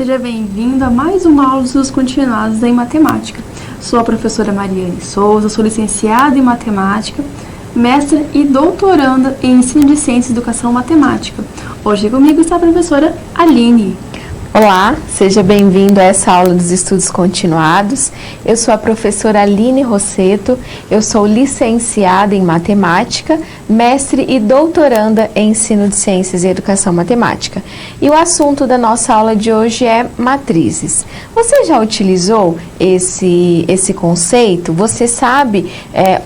seja bem-vindo a mais uma aula dos estudos continuados em matemática. Sou a professora Mariane Souza, sou licenciada em matemática, mestra e doutoranda em ensino de ciência e educação matemática. Hoje comigo está a professora Aline. Olá, seja bem-vindo a essa aula dos estudos continuados. Eu sou a professora Aline Rosseto, eu sou licenciada em matemática, mestre e doutoranda em ensino de ciências e educação matemática. E o assunto da nossa aula de hoje é matrizes. Você já utilizou esse conceito? Você sabe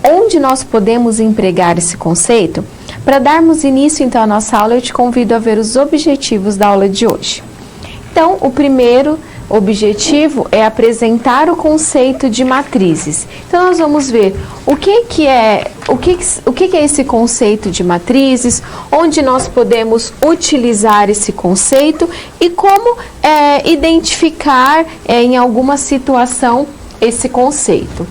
onde nós podemos empregar esse conceito? Para darmos início então à nossa aula, eu te convido a ver os objetivos da aula de hoje. Então, o primeiro objetivo é apresentar o conceito de matrizes. Então, nós vamos ver o que é esse conceito de matrizes, onde nós podemos utilizar esse conceito e como identificar em alguma situação esse conceito.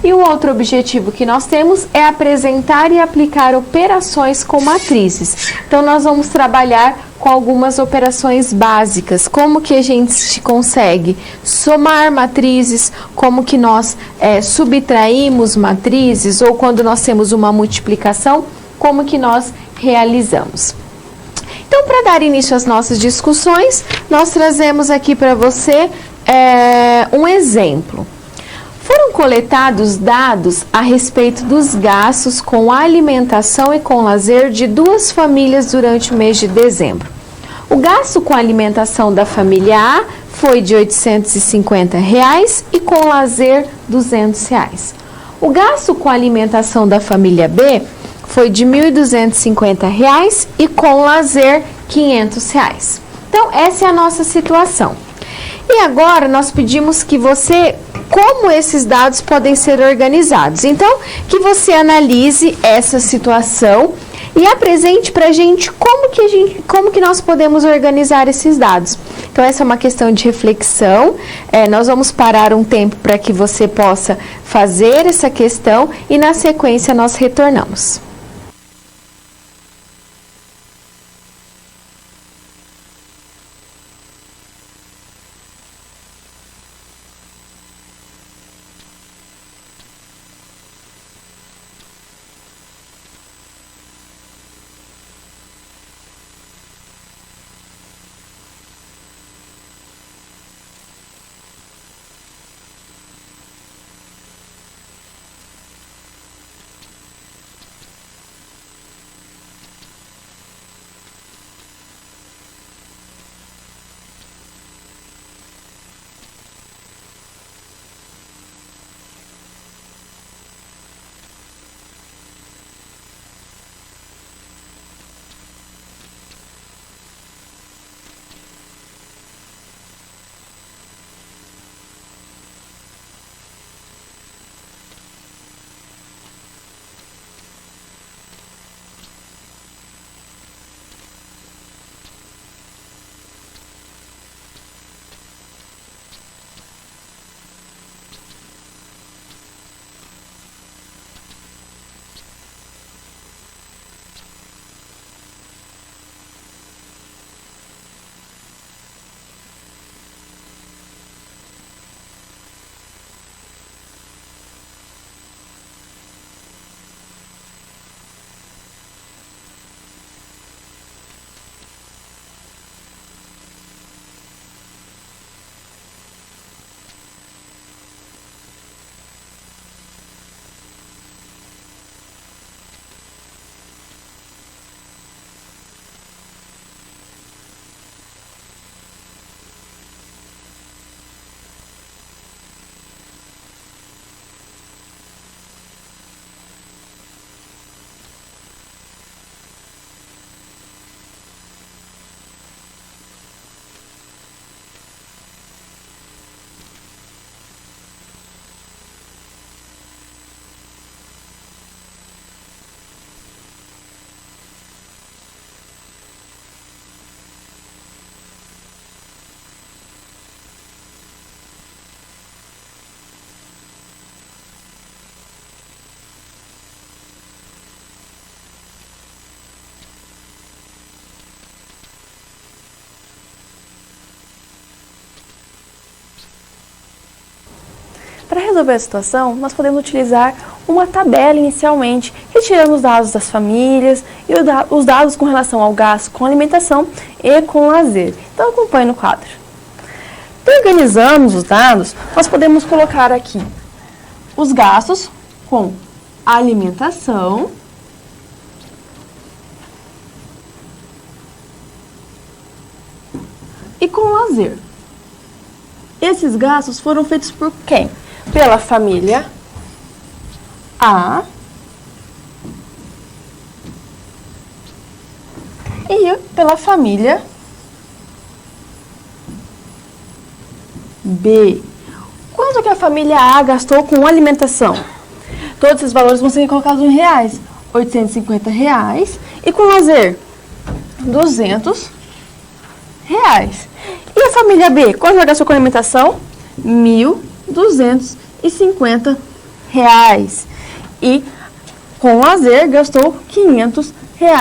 E o outro objetivo que nós temos é apresentar e aplicar operações com matrizes. Então, nós vamos trabalhar com algumas operações básicas, como que a gente consegue somar matrizes, como que nós subtraímos matrizes, ou quando nós temos uma multiplicação, como que nós realizamos. Então, para dar início às nossas discussões, nós trazemos aqui para você um exemplo. Foram coletados dados a respeito dos gastos com alimentação e com lazer de duas famílias durante o mês de dezembro. O gasto com alimentação da família A foi de R$ 850 e com lazer R$ 200. O gasto com alimentação da família B foi de R$ 1.250 e com lazer R$ 500. Então, essa é a nossa situação. E agora nós pedimos que você, como esses dados podem ser organizados. Então, que você analise essa situação e apresente para a gente como que nós podemos organizar esses dados. Então, essa é uma questão de reflexão. Nós vamos parar um tempo para que você possa fazer essa questão e, na sequência, nós retornamos. resolver a situação, nós podemos utilizar uma tabela inicialmente, retirando os dados das famílias e os dados com relação ao gasto com alimentação e com lazer. Então, acompanhe no quadro. Organizando os dados, nós podemos colocar aqui os gastos com alimentação e com lazer. Esses gastos foram feitos por quem? Pela família A e pela família B. Quanto que a família A gastou com alimentação? Todos esses valores vão ser colocados em reais. R$850. E com lazer? R$200. E a família B? Quanto ela gastou com alimentação? R$1.250. E com lazer gastou R$500.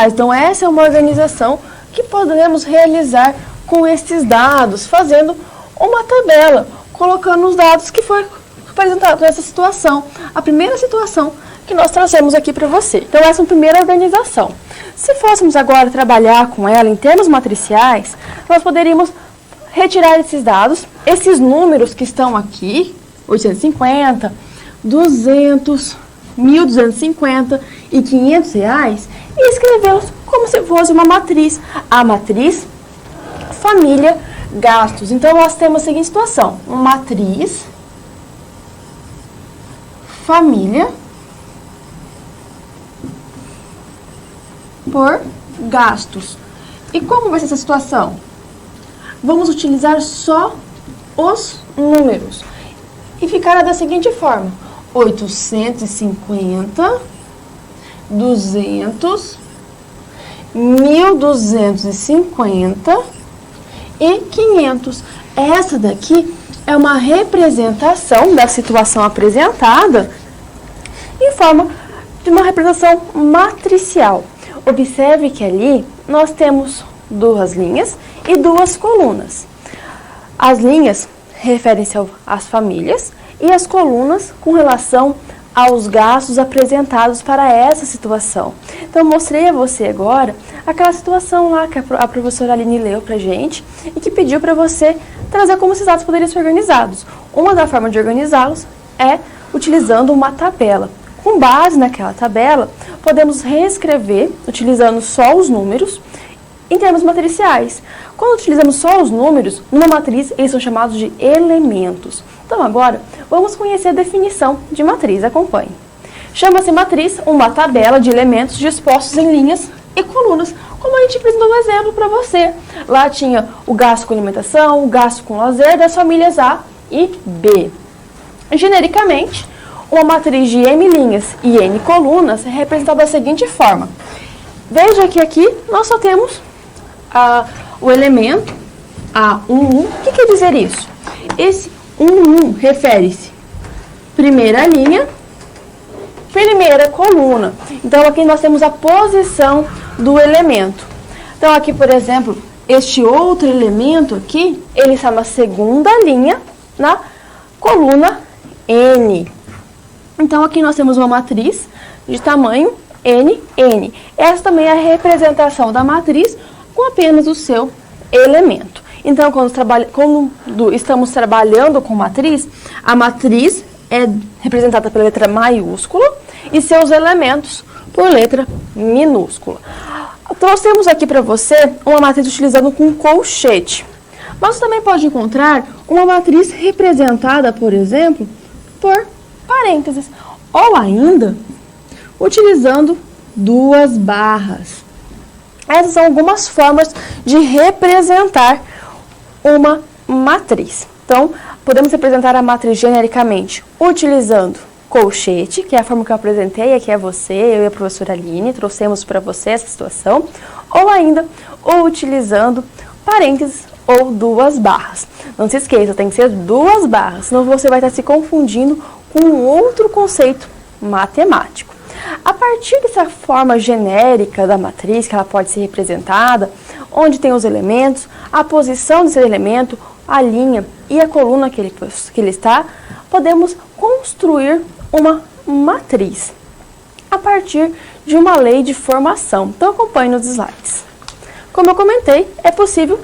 Então, essa é uma organização que podemos realizar com esses dados, fazendo uma tabela, colocando os dados que foram apresentados nessa situação. A primeira situação que nós trouxemos aqui para você. Então, essa é a primeira organização. Se fôssemos agora trabalhar com ela em termos matriciais, nós poderíamos retirar esses dados, esses números que estão aqui, 850, 200, 1.250 e R$500, e escrevê-los como se fosse uma matriz. A matriz família gastos. Então, nós temos a seguinte situação. Uma matriz família por gastos. E como vai ser essa situação? Vamos utilizar só os números. E ficará da seguinte forma. 850, 200, 1.250 e 500. Essa daqui é uma representação da situação apresentada em forma de uma representação matricial. Observe que ali nós temos duas linhas e duas colunas. As linhas referem-se às famílias e as colunas com relação aos gastos apresentados para essa situação. Então, eu mostrei a você agora aquela situação lá que a professora Aline leu para a gente e que pediu para você trazer como esses dados poderiam ser organizados. Uma das formas de organizá-los é utilizando uma tabela. Com base naquela tabela, podemos reescrever, utilizando só os números, em termos matriciais. Quando utilizamos só os números, numa matriz, eles são chamados de elementos. Então, agora, vamos conhecer a definição de matriz. Acompanhe. Chama-se matriz uma tabela de elementos dispostos em linhas e colunas, como a gente apresentou no exemplo para você. Lá tinha o gasto com alimentação, o gasto com lazer das famílias A e B. Genericamente, uma matriz de M linhas e N colunas é representada da seguinte forma. Veja que aqui nós só temos o elemento A11. O que quer dizer isso? Esse 11 refere-se primeira linha, primeira coluna. Então, aqui nós temos a posição do elemento. Então, aqui, por exemplo, este outro elemento aqui, ele está na segunda linha, na coluna N. Então, aqui nós temos uma matriz de tamanho N. Essa também é a representação da matriz com apenas o seu elemento. Então, quando estamos trabalhando com matriz, a matriz é representada pela letra maiúscula e seus elementos por letra minúscula. Trouxemos aqui para você uma matriz utilizando com colchete. Mas você também pode encontrar uma matriz representada, por exemplo, por parênteses, ou ainda utilizando duas barras. Essas são algumas formas de representar uma matriz. Então, podemos representar a matriz genericamente utilizando colchete, que é a forma que eu apresentei aqui a você, eu e a professora Aline, trouxemos para você essa situação, ou ainda utilizando parênteses ou duas barras. Não se esqueça, tem que ser duas barras, senão você vai estar se confundindo com outro conceito matemático. A partir dessa forma genérica da matriz, que ela pode ser representada, onde tem os elementos, a posição desse elemento, a linha e a coluna que ele está, podemos construir uma matriz a partir de uma lei de formação. Então, acompanhe nos slides. Como eu comentei, é possível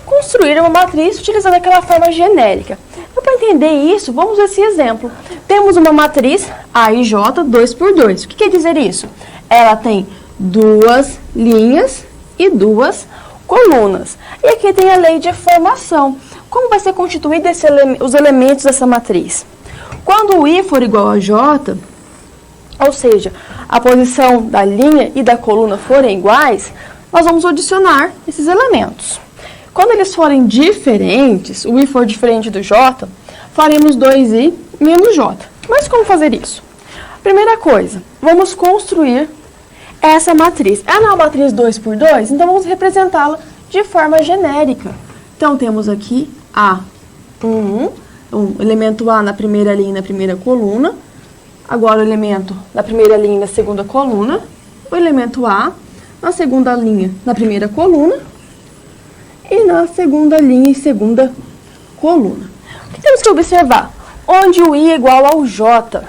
construir uma matriz utilizando aquela forma genérica. Então, para entender isso, vamos ver esse exemplo. Temos uma matriz AIJ 2 por 2. O que quer dizer isso? Ela tem duas linhas e duas colunas. E aqui tem a lei de formação. Como vai ser constituído os elementos dessa matriz? Quando o I for igual a J, ou seja, a posição da linha e da coluna forem iguais, nós vamos adicionar esses elementos. Quando eles forem diferentes, o I for diferente do J, faremos 2I menos J. Mas como fazer isso? Primeira coisa, vamos construir essa matriz. Ela é uma matriz 2 por 2, então vamos representá-la de forma genérica. Então, temos aqui A1, o elemento A na primeira linha e na primeira coluna. Agora, o elemento da primeira linha e na segunda coluna. O elemento A na segunda linha na primeira coluna. E na segunda linha e segunda coluna. O que temos que observar? Onde o I é igual ao J.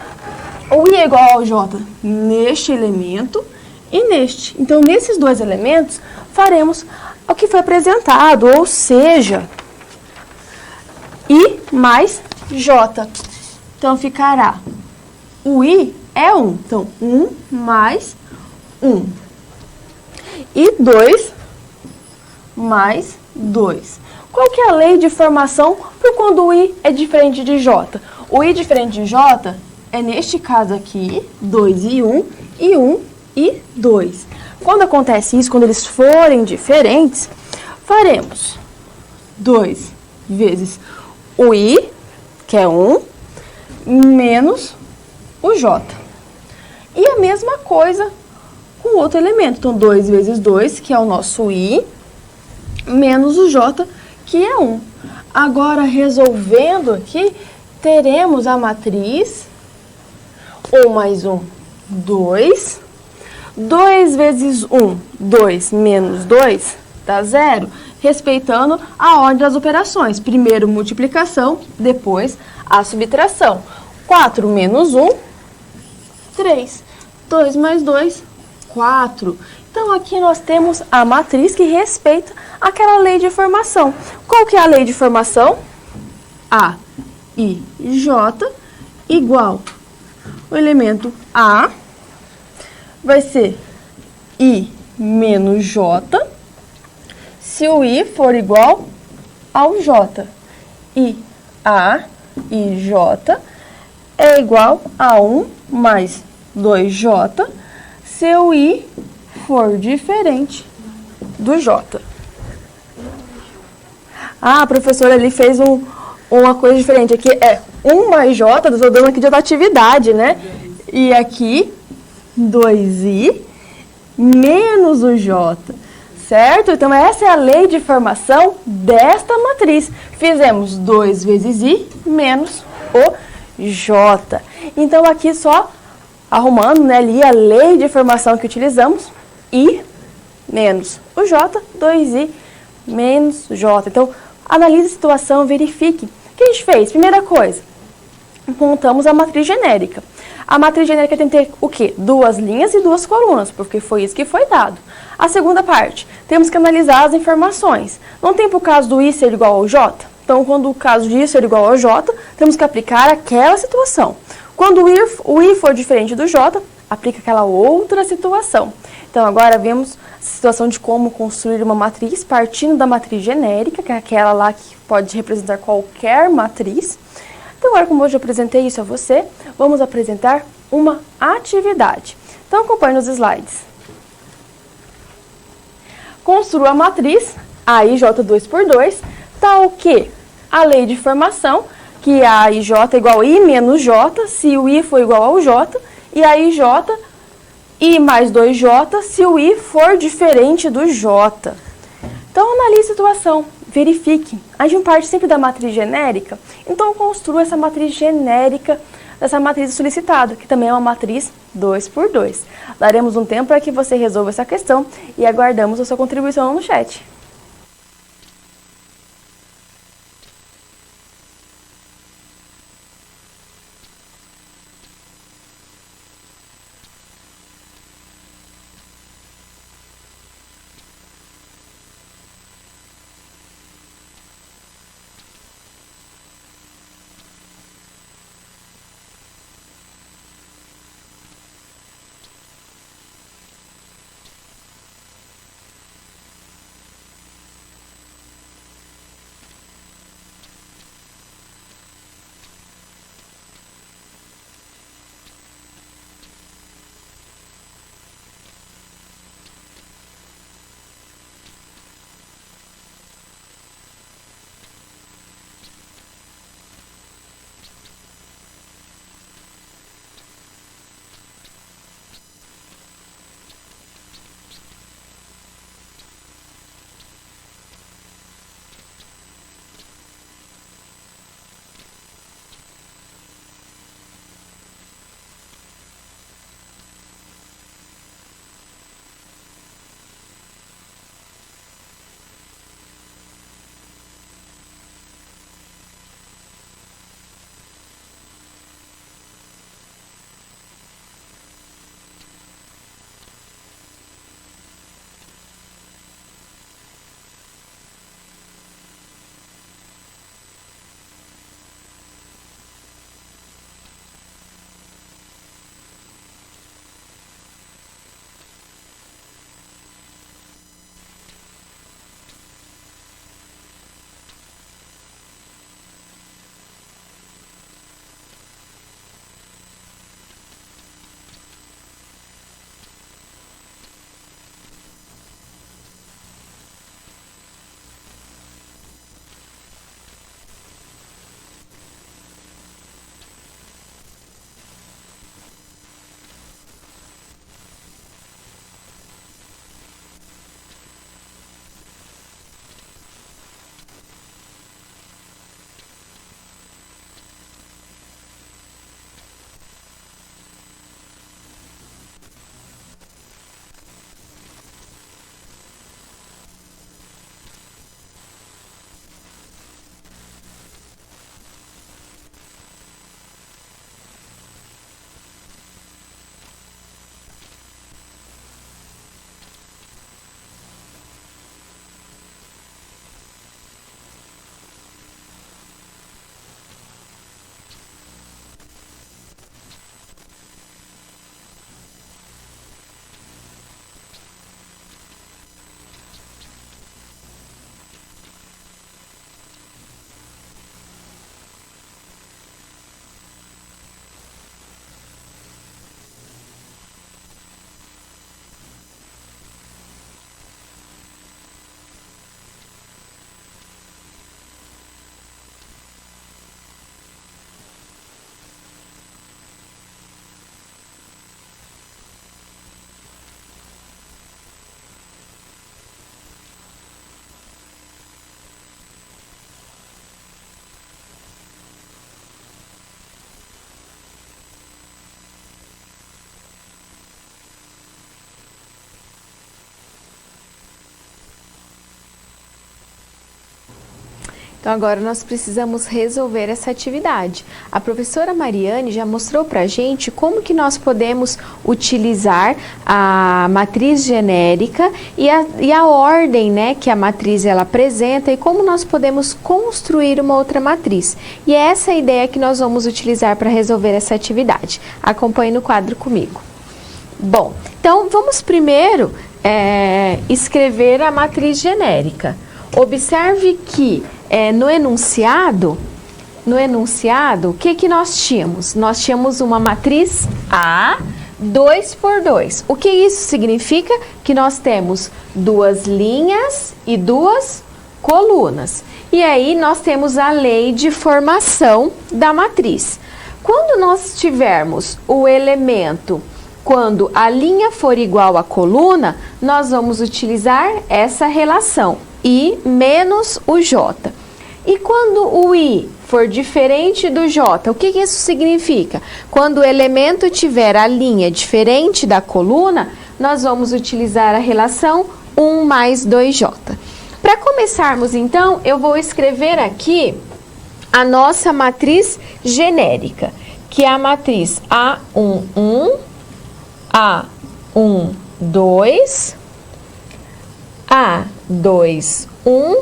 O I é igual ao J neste elemento e neste. Então, nesses dois elementos, faremos o que foi apresentado, ou seja, I mais J. Então, ficará, o I é 1, então 1 mais 1. E 2 mais 2. Qual que é a lei de formação para quando o I é diferente de J? O I diferente de J é, neste caso aqui, 2 e 1, e 1 e 2. Quando acontece isso, quando eles forem diferentes, faremos 2 vezes o I, que é 1, menos o J. E a mesma coisa com outro elemento. Então, 2 vezes 2, que é o nosso I, menos o J, que é 1. Agora, resolvendo aqui, teremos a matriz 1 mais 1, 2. 2 vezes 1, 2 menos 2, dá 0, respeitando a ordem das operações. Primeiro multiplicação, depois a subtração. 4 menos 1, 3. 2 mais 2, 4. Então, aqui nós temos a matriz que respeita aquela lei de formação. Qual que é a lei de formação? A, I, J, igual o elemento A, vai ser I menos J, se o I for igual ao J. I, A, I, J é igual a 1 mais 2J, se o I for diferente do J. Ah, a professora ali fez uma coisa diferente. Aqui é 1 mais J, estou dando aqui de atividade, né? E aqui 2I menos o J, certo? Então, essa é a lei de formação desta matriz. Fizemos 2 vezes I menos o J. Então, aqui só arrumando, né, ali a lei de formação que utilizamos, I menos o J, 2I menos o J. Então, analise a situação, verifique. O que a gente fez? Primeira coisa, montamos a matriz genérica. A matriz genérica tem que ter o quê? 2 linhas e 2 colunas, porque foi isso que foi dado. A segunda parte, temos que analisar as informações. Não tem para o caso do I ser igual ao J? Então, quando o caso de I ser igual ao J, temos que aplicar aquela situação. Quando o I for diferente do J, aplica aquela outra situação. Então, agora vemos a situação de como construir uma matriz partindo da matriz genérica, que é aquela lá que pode representar qualquer matriz. Então, agora, como hoje eu apresentei isso a você, vamos apresentar uma atividade. Então, acompanhe nos slides. Construa a matriz AIJ 2 por 2, tal que a lei de formação, que a AIJ é igual a I menos J, se o I for igual ao J, e a IJ, I mais 2J, se o I for diferente do J. Então, analise a situação, verifique. A gente parte sempre da matriz genérica, então construa essa matriz genérica dessa matriz solicitada, que também é uma matriz 2 por 2. Daremos um tempo para que você resolva essa questão e aguardamos a sua contribuição no chat. Então, agora nós precisamos resolver essa atividade. A professora Mariane já mostrou para a gente como que nós podemos utilizar a matriz genérica e a ordem, né, que a matriz ela apresenta e como nós podemos construir uma outra matriz. E é essa a ideia que nós vamos utilizar para resolver essa atividade. Acompanhe no quadro comigo. Bom, então vamos primeiro escrever a matriz genérica. Observe que no enunciado, o que nós tínhamos? Nós tínhamos uma matriz A, 2 por 2. O que isso significa? Que nós temos duas linhas e duas colunas. E aí nós temos a lei de formação da matriz. Quando nós tivermos o elemento, quando a linha for igual à coluna, nós vamos utilizar essa relação, I menos o J. E quando o I for diferente do J, o que isso significa? Quando o elemento tiver a linha diferente da coluna, nós vamos utilizar a relação 1 mais 2J. Para começarmos, então, eu vou escrever aqui a nossa matriz genérica, que é a matriz A11, A1, 2, A2, 1,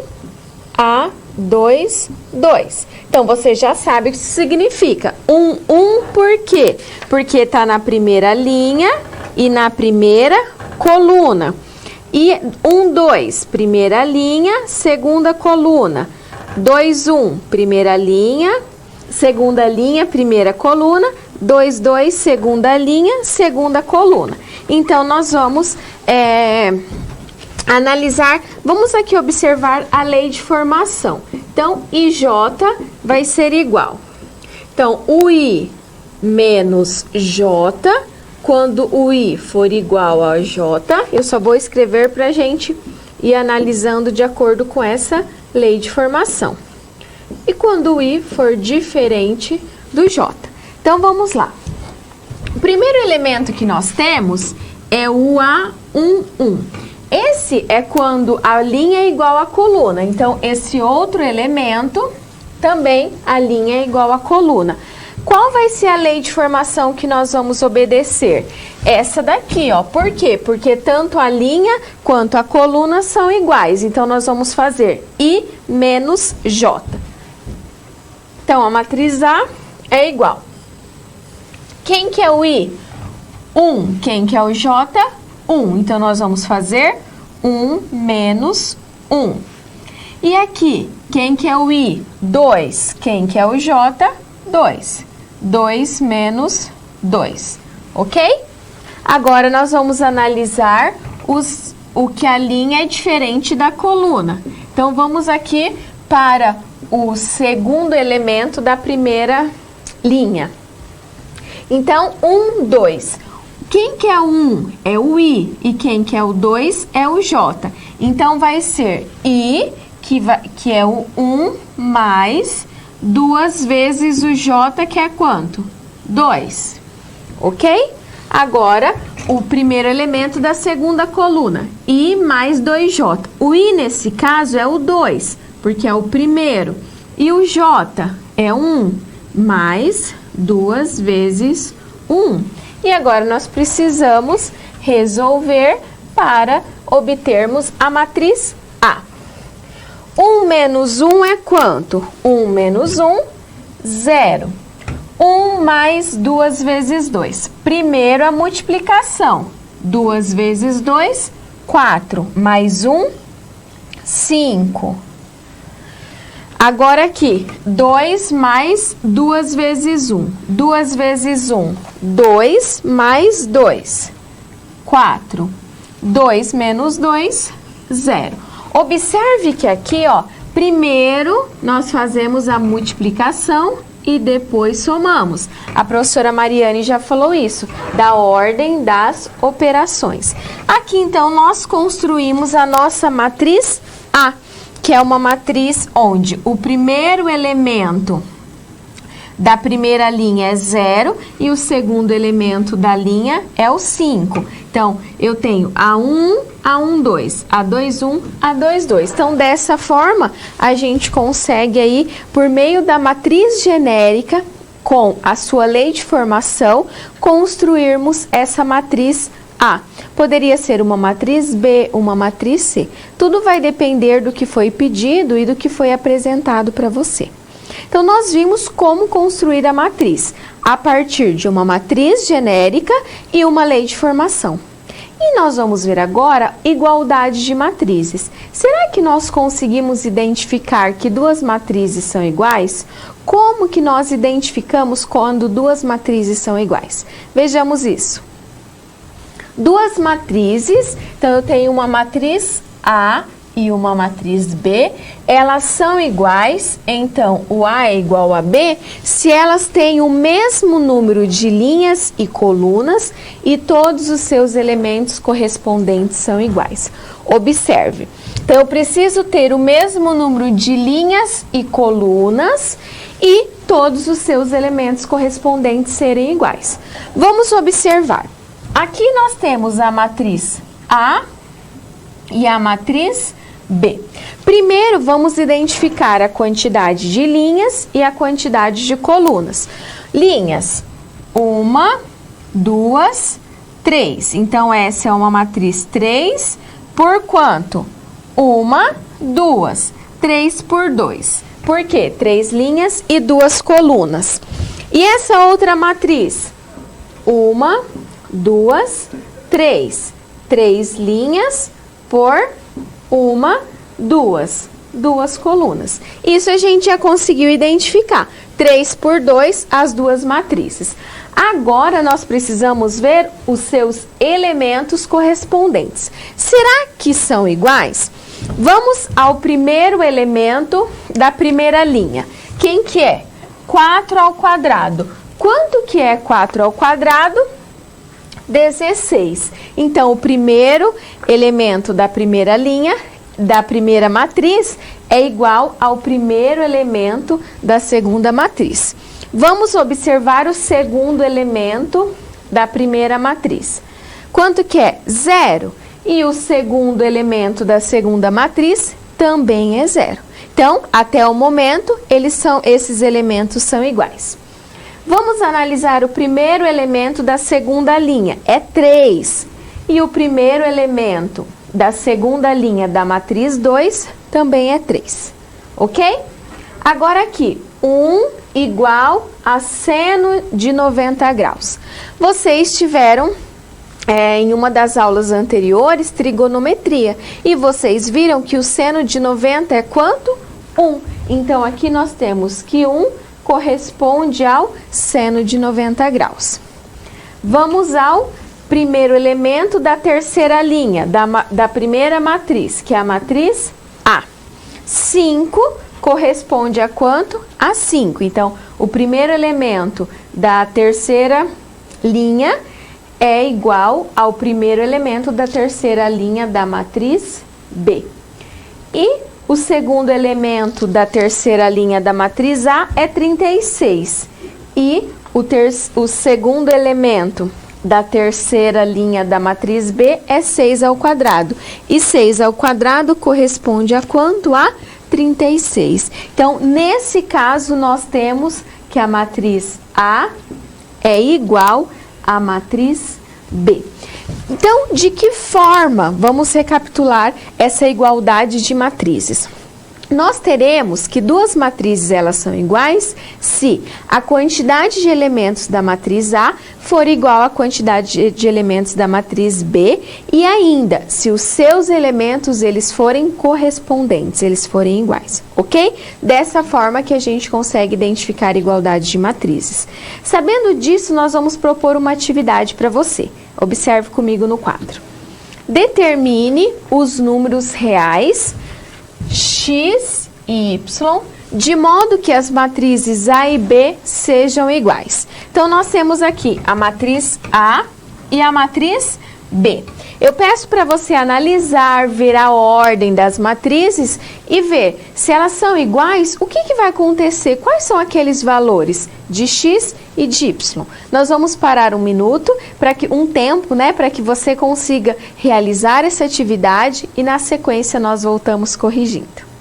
A2, 2. Então, você já sabe o que isso significa. 1, 1, por quê? Porque está na primeira linha e na primeira coluna. E 1, 2, primeira linha, segunda coluna. 2, 1, primeira linha, segunda linha, primeira coluna. 2, 2, segunda linha, segunda coluna. Então, nós vamos analisar, vamos aqui observar a lei de formação. Então, IJ vai ser igual. Então, o I menos J, quando o I for igual a J, eu só vou escrever para a gente ir analisando de acordo com essa lei de formação. E quando o I for diferente do J. Então, vamos lá. O primeiro elemento que nós temos é o A11. Esse é quando a linha é igual à coluna. Então, esse outro elemento, também a linha é igual à coluna. Qual vai ser a lei de formação que nós vamos obedecer? Essa daqui, ó. Por quê? Porque tanto a linha quanto a coluna são iguais. Então, nós vamos fazer I menos J. Então, a matriz A é igual. Quem que é o I? 1. Quem que é o J? 1. Então, nós vamos fazer 1 menos 1. E aqui, quem que é o I? 2. Quem que é o J? 2. 2 menos 2. Ok? Agora, nós vamos analisar o que a linha é diferente da coluna. Então, vamos aqui para o segundo elemento da primeira linha. Então, 1, 2. Quem que é o 1? É o I. E quem que é o 2? É o J. Então, vai ser I, que é o 1, mais 2 vezes o J, que é quanto? 2. Ok? Agora, o primeiro elemento da segunda coluna. I mais 2J. O I, nesse caso, é o 2, porque é o primeiro. E o J é 1, mais 2 vezes 1. E agora nós precisamos resolver para obtermos a matriz A. 1 menos 1 é quanto? 1 menos 1, 0. 1 mais 2 vezes 2. Primeiro a multiplicação. 2 vezes 2, 4. Mais 1, 5. Agora aqui, 2 mais 2 vezes 1. 2 vezes 1, 2 mais 2, 4. 2 menos 2, 0. Observe que aqui, ó, primeiro nós fazemos a multiplicação e depois somamos. A professora Mariane já falou isso, da ordem das operações. Aqui, então, nós construímos a nossa matriz A, que é uma matriz onde o primeiro elemento da primeira linha é 0 e o segundo elemento da linha é o 5. Então, eu tenho A1, A1,2, A2,1, A2,2. Então, dessa forma, a gente consegue aí, por meio da matriz genérica, com a sua lei de formação, construirmos essa matriz A. Poderia ser uma matriz B, uma matriz C. Tudo vai depender do que foi pedido e do que foi apresentado para você. Então, nós vimos como construir a matriz, a partir de uma matriz genérica e uma lei de formação. E nós vamos ver agora igualdade de matrizes. Será que nós conseguimos identificar que duas matrizes são iguais? Como que nós identificamos quando duas matrizes são iguais? Vejamos isso. Duas matrizes, então eu tenho uma matriz A e uma matriz B, elas são iguais, então o A é igual a B, se elas têm o mesmo número de linhas e colunas e todos os seus elementos correspondentes são iguais. Observe, então eu preciso ter o mesmo número de linhas e colunas e todos os seus elementos correspondentes serem iguais. Vamos observar. Aqui nós temos a matriz A e a matriz B. Primeiro, vamos identificar a quantidade de linhas e a quantidade de colunas. Linhas, 1, 2, 3. Então, essa é uma matriz 3 por quanto? 1, 2. 3 por 2. Por quê? 3 linhas e 2 colunas. E essa outra matriz? 1, 2, 3. 3 linhas por 1, 2 colunas. Isso a gente já conseguiu identificar. 3 por 2, as duas matrizes. Agora, nós precisamos ver os seus elementos correspondentes. Será que são iguais? Vamos ao primeiro elemento da primeira linha. Quem que é? 4 ao quadrado. Quanto que é 4 ao quadrado? 16. Então, o primeiro elemento da primeira linha, da primeira matriz, é igual ao primeiro elemento da segunda matriz. Vamos observar o segundo elemento da primeira matriz. Quanto que é? 0. E o segundo elemento da segunda matriz também é 0. Então, até o momento, esses elementos são iguais. Vamos analisar o primeiro elemento da segunda linha, é 3. E o primeiro elemento da segunda linha da matriz 2 também é 3. Ok? Agora aqui, 1 igual a seno de 90 graus. Vocês tiveram em uma das aulas anteriores trigonometria e vocês viram que o seno de 90 é quanto? 1. Então, aqui nós temos que 1 corresponde ao seno de 90 graus. Vamos ao primeiro elemento da terceira linha, da primeira matriz, que é a matriz A. 5 corresponde a quanto? A 5. Então, o primeiro elemento da terceira linha é igual ao primeiro elemento da terceira linha da matriz B. E o segundo elemento da terceira linha da matriz A é 36. E o segundo elemento da terceira linha da matriz B é 6 ao quadrado. E 6 ao quadrado corresponde a quanto? A 36. Então, nesse caso, nós temos que a matriz A é igual à matriz B. Então, de que forma vamos recapitular essa igualdade de matrizes? Nós teremos que duas matrizes elas são iguais se a quantidade de elementos da matriz A for igual à quantidade de elementos da matriz B e ainda se os seus elementos eles forem correspondentes, eles forem iguais, ok? Dessa forma que a gente consegue identificar a igualdade de matrizes. Sabendo disso, nós vamos propor uma atividade para você. Observe comigo no quadro. Determine os números reais x e y, de modo que as matrizes A e B sejam iguais. Então, nós temos aqui a matriz A e a matriz B. Eu peço para você analisar, ver a ordem das matrizes e ver se elas são iguais, o que vai acontecer, quais são aqueles valores de x e de y. Nós vamos parar um minuto, para que você consiga realizar essa atividade e na sequência nós voltamos corrigindo.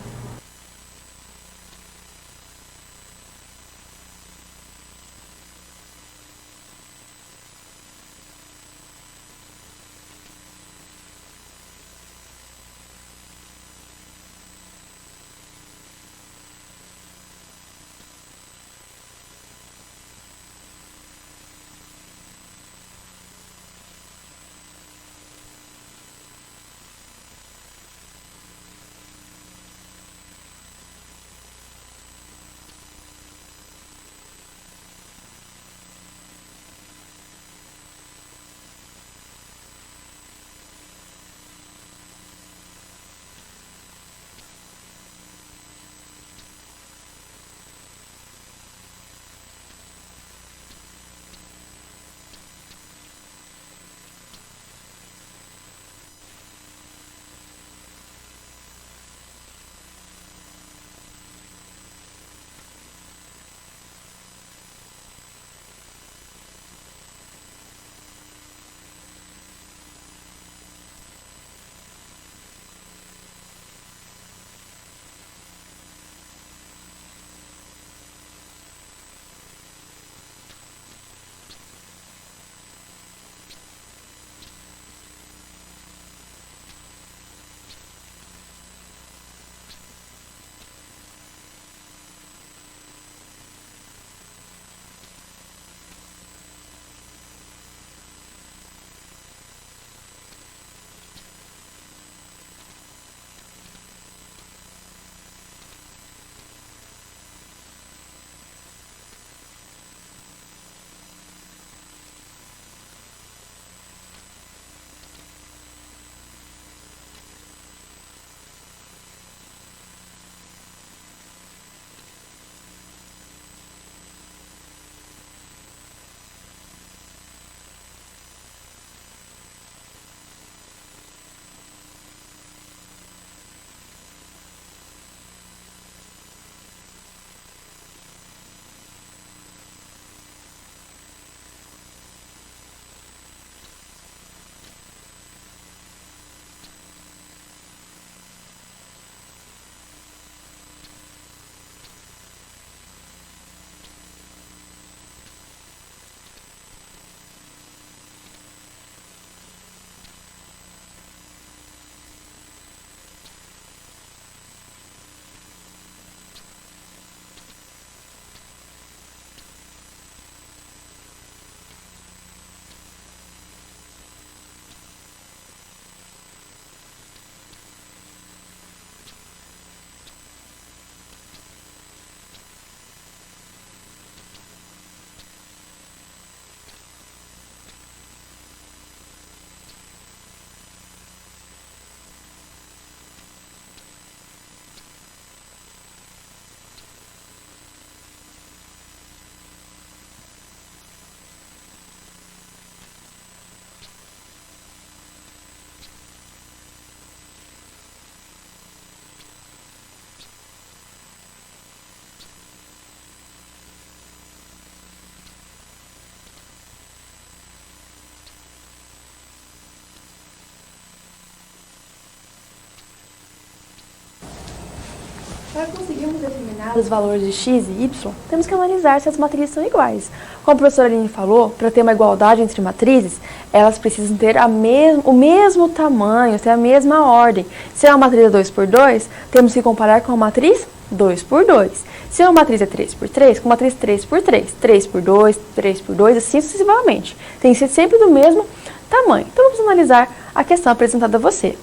Para conseguirmos determinar os valores de x e y, temos que analisar se as matrizes são iguais. Como a professora Aline falou, para ter uma igualdade entre matrizes, elas precisam ter o mesmo tamanho, ter a mesma ordem. Se é uma matriz 2 por 2, temos que comparar com a matriz 2 por 2. Se uma matriz é 3 por 3, com a matriz 3 por 3, 3 por 2, 3 por 2, assim sucessivamente. Tem que ser sempre do mesmo tamanho. Então, vamos analisar a questão apresentada a você.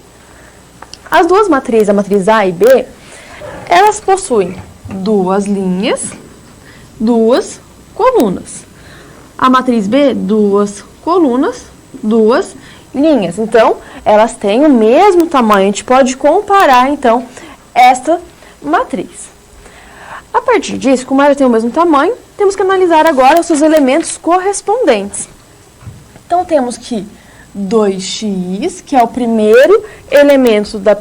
As duas matrizes, a matriz A e B, elas possuem duas linhas, duas colunas. A matriz B, duas colunas, duas linhas. Então, elas têm o mesmo tamanho. A gente pode comparar, então, esta matriz. A partir disso, como ela tem o mesmo tamanho, temos que analisar agora os seus elementos correspondentes. Então, temos que 2x, que é o primeiro elemento da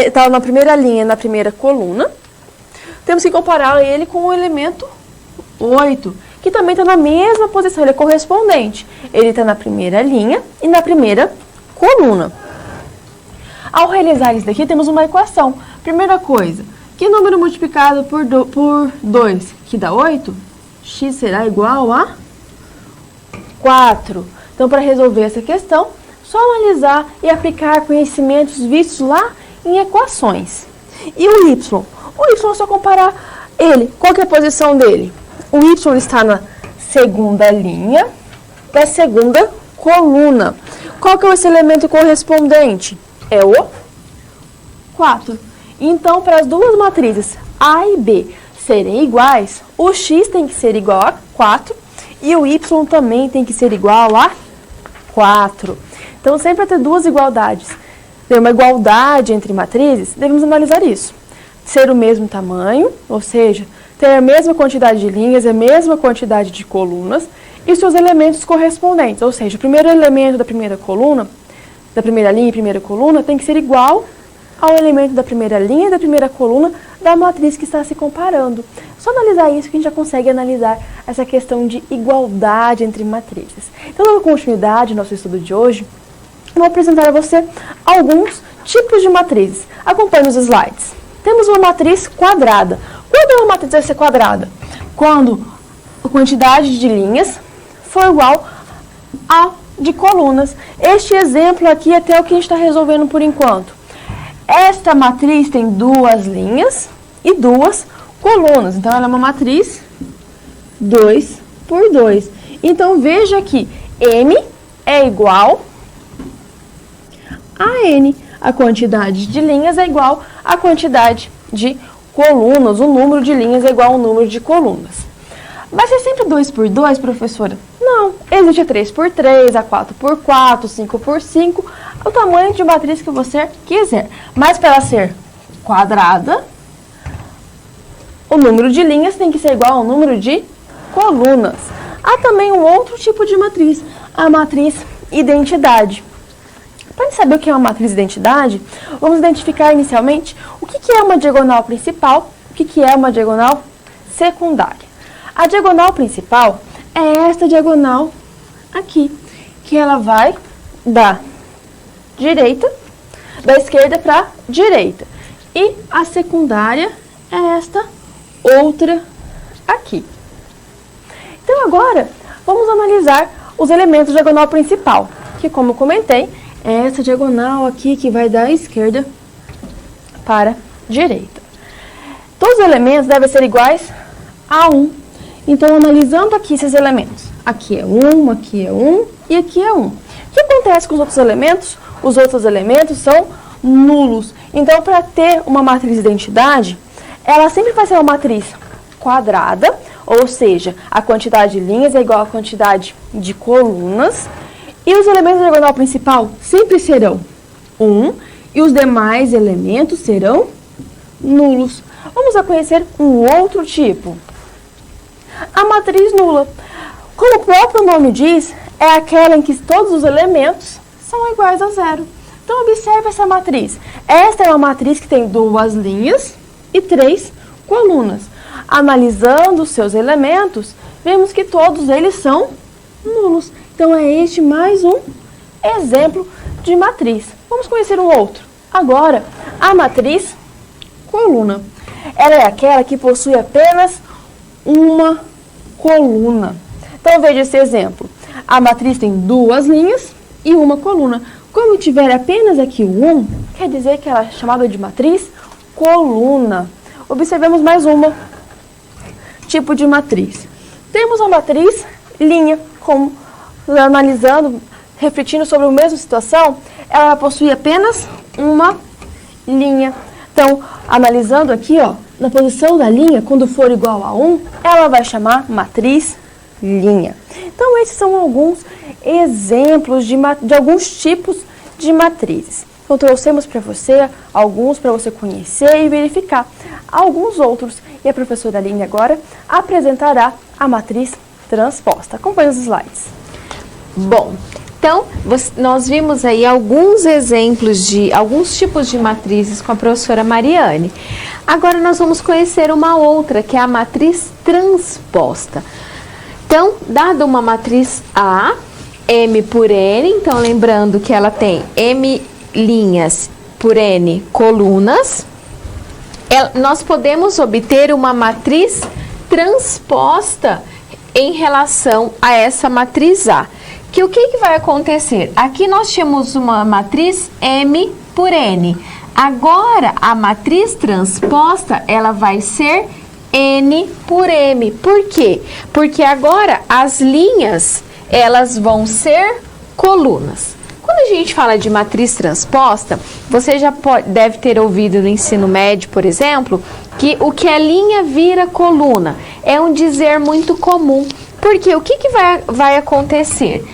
está na primeira linha, na primeira coluna. Temos que comparar ele com o elemento 8, que também está na mesma posição, ele é correspondente. Ele está na primeira linha e na primeira coluna. Ao realizar isso daqui, temos uma equação. Primeira coisa, que número multiplicado por 2, que dá 8? X será igual a 4. Então, para resolver essa questão, só analisar e aplicar conhecimentos vistos lá em equações. E o y? O y é só comparar ele. Qual que é a posição dele? O y está na segunda linha da segunda coluna. Qual que é esse elemento correspondente? É o 4. Então, para as duas matrizes A e B serem iguais, o x tem que ser igual a 4 e o y também tem que ser igual a 4. Então, sempre para ter duas igualdades, ter uma igualdade entre matrizes, devemos analisar isso. Ser o mesmo tamanho, ou seja, ter a mesma quantidade de linhas, a mesma quantidade de colunas e seus elementos correspondentes. Ou seja, o primeiro elemento da primeira coluna, da primeira linha e primeira coluna, tem que ser igual ao elemento da primeira linha e da primeira coluna da matriz que está se comparando. Só analisar isso que a gente já consegue analisar essa questão de igualdade entre matrizes. Então, dando continuidade ao nosso estudo de hoje, eu vou apresentar a você alguns tipos de matrizes. Acompanhe os slides. Temos uma matriz quadrada. Quando uma matriz vai ser quadrada? Quando a quantidade de linhas for igual a de colunas. Este exemplo aqui é até o que a gente está resolvendo por enquanto. Esta matriz tem duas linhas e duas colunas. Então, ela é uma matriz 2 por 2. Então, veja que M é igual a N. A quantidade de linhas é igual à quantidade de colunas. O número de linhas é igual ao número de colunas. Vai ser sempre 2 por 2, professora? Não. Existe a 3 por 3, a 4 por 4, 5 por 5, o tamanho de matriz que você quiser. Mas para ela ser quadrada, o número de linhas tem que ser igual ao número de colunas. Há também um outro tipo de matriz, a matriz identidade. Para saber o que é uma matriz identidade, vamos identificar inicialmente o que é uma diagonal principal, o que é uma diagonal secundária. A diagonal principal é esta diagonal aqui, que ela vai da esquerda para a direita. E a secundária é esta outra aqui. Então, agora, vamos analisar os elementos da diagonal principal, que, como eu comentei, é essa diagonal aqui que vai da esquerda para a direita. Todos os elementos devem ser iguais a 1. Então, analisando aqui esses elementos, aqui é 1, aqui é 1 e aqui é 1. O que acontece com os outros elementos? Os outros elementos são nulos. Então, para ter uma matriz de identidade, ela sempre vai ser uma matriz quadrada, ou seja, a quantidade de linhas é igual à quantidade de colunas, e os elementos da diagonal principal sempre serão 1, e os demais elementos serão nulos. Vamos a conhecer um outro tipo. A matriz nula. Como o próprio nome diz, é aquela em que todos os elementos são iguais a zero. Então, observe essa matriz. Esta é uma matriz que tem duas linhas e 3 colunas. Analisando os seus elementos, vemos que todos eles são nulos. Então, é este mais um exemplo de matriz. Vamos conhecer um outro. Agora, a matriz coluna. Ela é aquela que possui apenas uma coluna. Então, veja esse exemplo. A matriz tem duas linhas e uma coluna. Como tiver apenas aqui o 1, quer dizer que ela é chamada de matriz coluna. Observemos mais uma tipo de matriz. Temos a matriz linha, como analisando, refletindo sobre a mesma situação, ela possui apenas uma linha. Então, analisando aqui, ó, na posição da linha, quando for igual a 1, ela vai chamar matriz linha. Então, esses são alguns exemplos de alguns tipos de matrizes. Então, trouxemos para você alguns para você conhecer e verificar alguns outros. E a professora Aline agora apresentará a matriz transposta. Acompanhe os slides. Bom, então nós vimos aí alguns exemplos de alguns tipos de matrizes com a professora Mariane. Agora nós vamos conhecer uma outra, que é a matriz transposta. Então, dada uma matriz A, M por N, então lembrando que ela tem M linhas por N colunas, nós podemos obter uma matriz transposta em relação a essa matriz A. Que o que vai acontecer? Aqui nós tínhamos uma matriz M por N. Agora, a matriz transposta, ela vai ser N por M. Por quê? Porque agora as linhas, elas vão ser colunas. Quando a gente fala de matriz transposta, você já deve ter ouvido no ensino médio, por exemplo, que o que é linha vira coluna. É um dizer muito comum. Porque o que vai acontecer?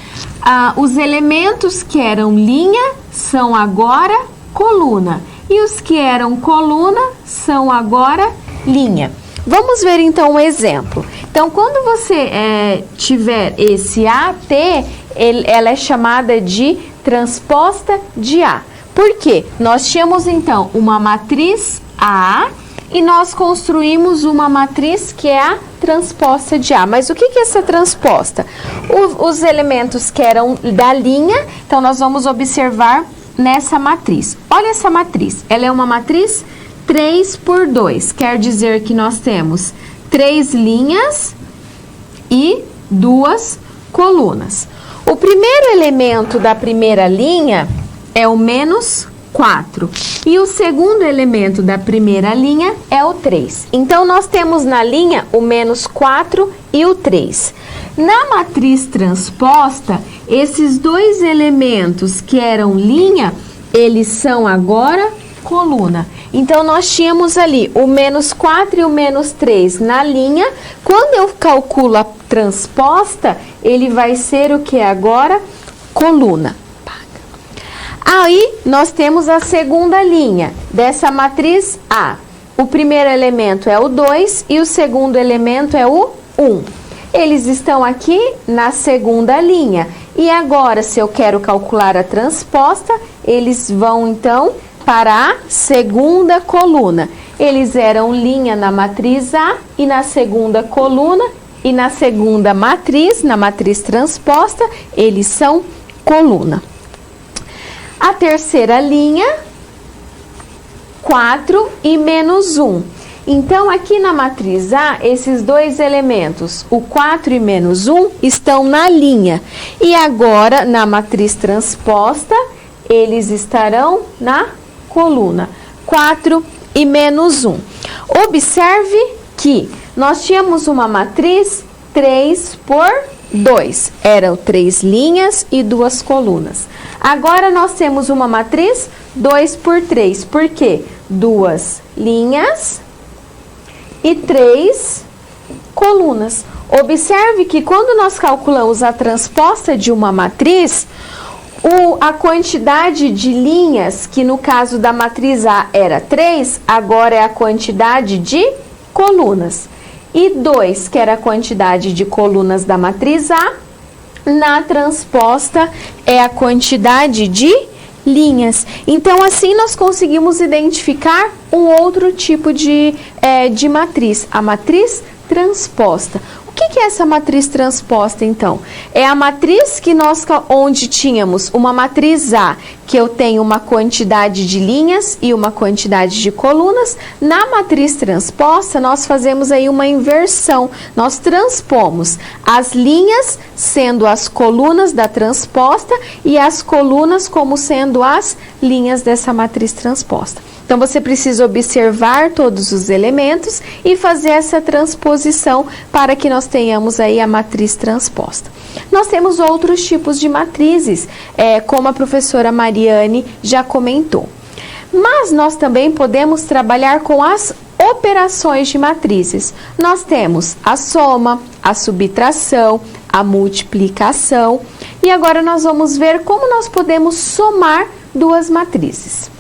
Os elementos que eram linha são agora coluna. E os que eram coluna são agora linha. Vamos ver então um exemplo. Então, quando você tiver esse AT, ela é chamada de transposta de A. Por quê? Nós tínhamos então uma matriz A e nós construímos uma matriz que é a transposta de A. Mas o que é essa transposta? Os elementos que eram da linha, então nós vamos observar nessa matriz. Olha essa matriz, ela é uma matriz 3 por 2, quer dizer que nós temos 3 linhas e 2 colunas. O primeiro elemento da primeira linha é o menos 4 e o segundo elemento da primeira linha é o 3. Então, nós temos na linha o menos 4 e o 3. Na matriz transposta, esses dois elementos que eram linha, eles são agora coluna. Então, nós tínhamos ali o menos 4 e o menos 3 na linha. Quando eu calculo a transposta, ele vai ser o que agora? Coluna. Aí, nós temos a segunda linha dessa matriz A. O primeiro elemento é o 2 e o segundo elemento é o 1. Eles estão aqui na segunda linha. E agora, se eu quero calcular a transposta, eles vão, então, para a segunda coluna. Eles eram linha na matriz A e na segunda coluna e na segunda matriz, na matriz transposta, eles são coluna. A terceira linha, 4 e menos 1. Então, aqui na matriz A, esses dois elementos, o 4 e menos 1, estão na linha. E agora, na matriz transposta, eles estarão na coluna. 4 e menos 1. Observe que nós tínhamos uma matriz 3 por 2. Eram 3 linhas e 2 colunas. Agora, nós temos uma matriz 2 por 3. Por quê? 2 linhas e 3 colunas. Observe que quando nós calculamos a transposta de uma matriz, a quantidade de linhas, que no caso da matriz A era 3, agora é a quantidade de colunas. E 2, que era a quantidade de colunas da matriz A, na transposta é a quantidade de linhas. Então, assim nós conseguimos identificar um outro tipo de matriz, a matriz transposta. O que é essa matriz transposta, então? É a matriz que onde tínhamos uma matriz A, que eu tenho uma quantidade de linhas e uma quantidade de colunas. Na matriz transposta, nós fazemos aí uma inversão. Nós transpomos as linhas sendo as colunas da transposta e as colunas como sendo as linhas dessa matriz transposta. Então, você precisa observar todos os elementos e fazer essa transposição para que nós tenhamos aí a matriz transposta. Nós temos outros tipos de matrizes, como a professora Mariane já comentou. Mas nós também podemos trabalhar com as operações de matrizes. Nós temos a soma, a subtração, a multiplicação. E agora nós vamos ver como nós podemos somar duas matrizes.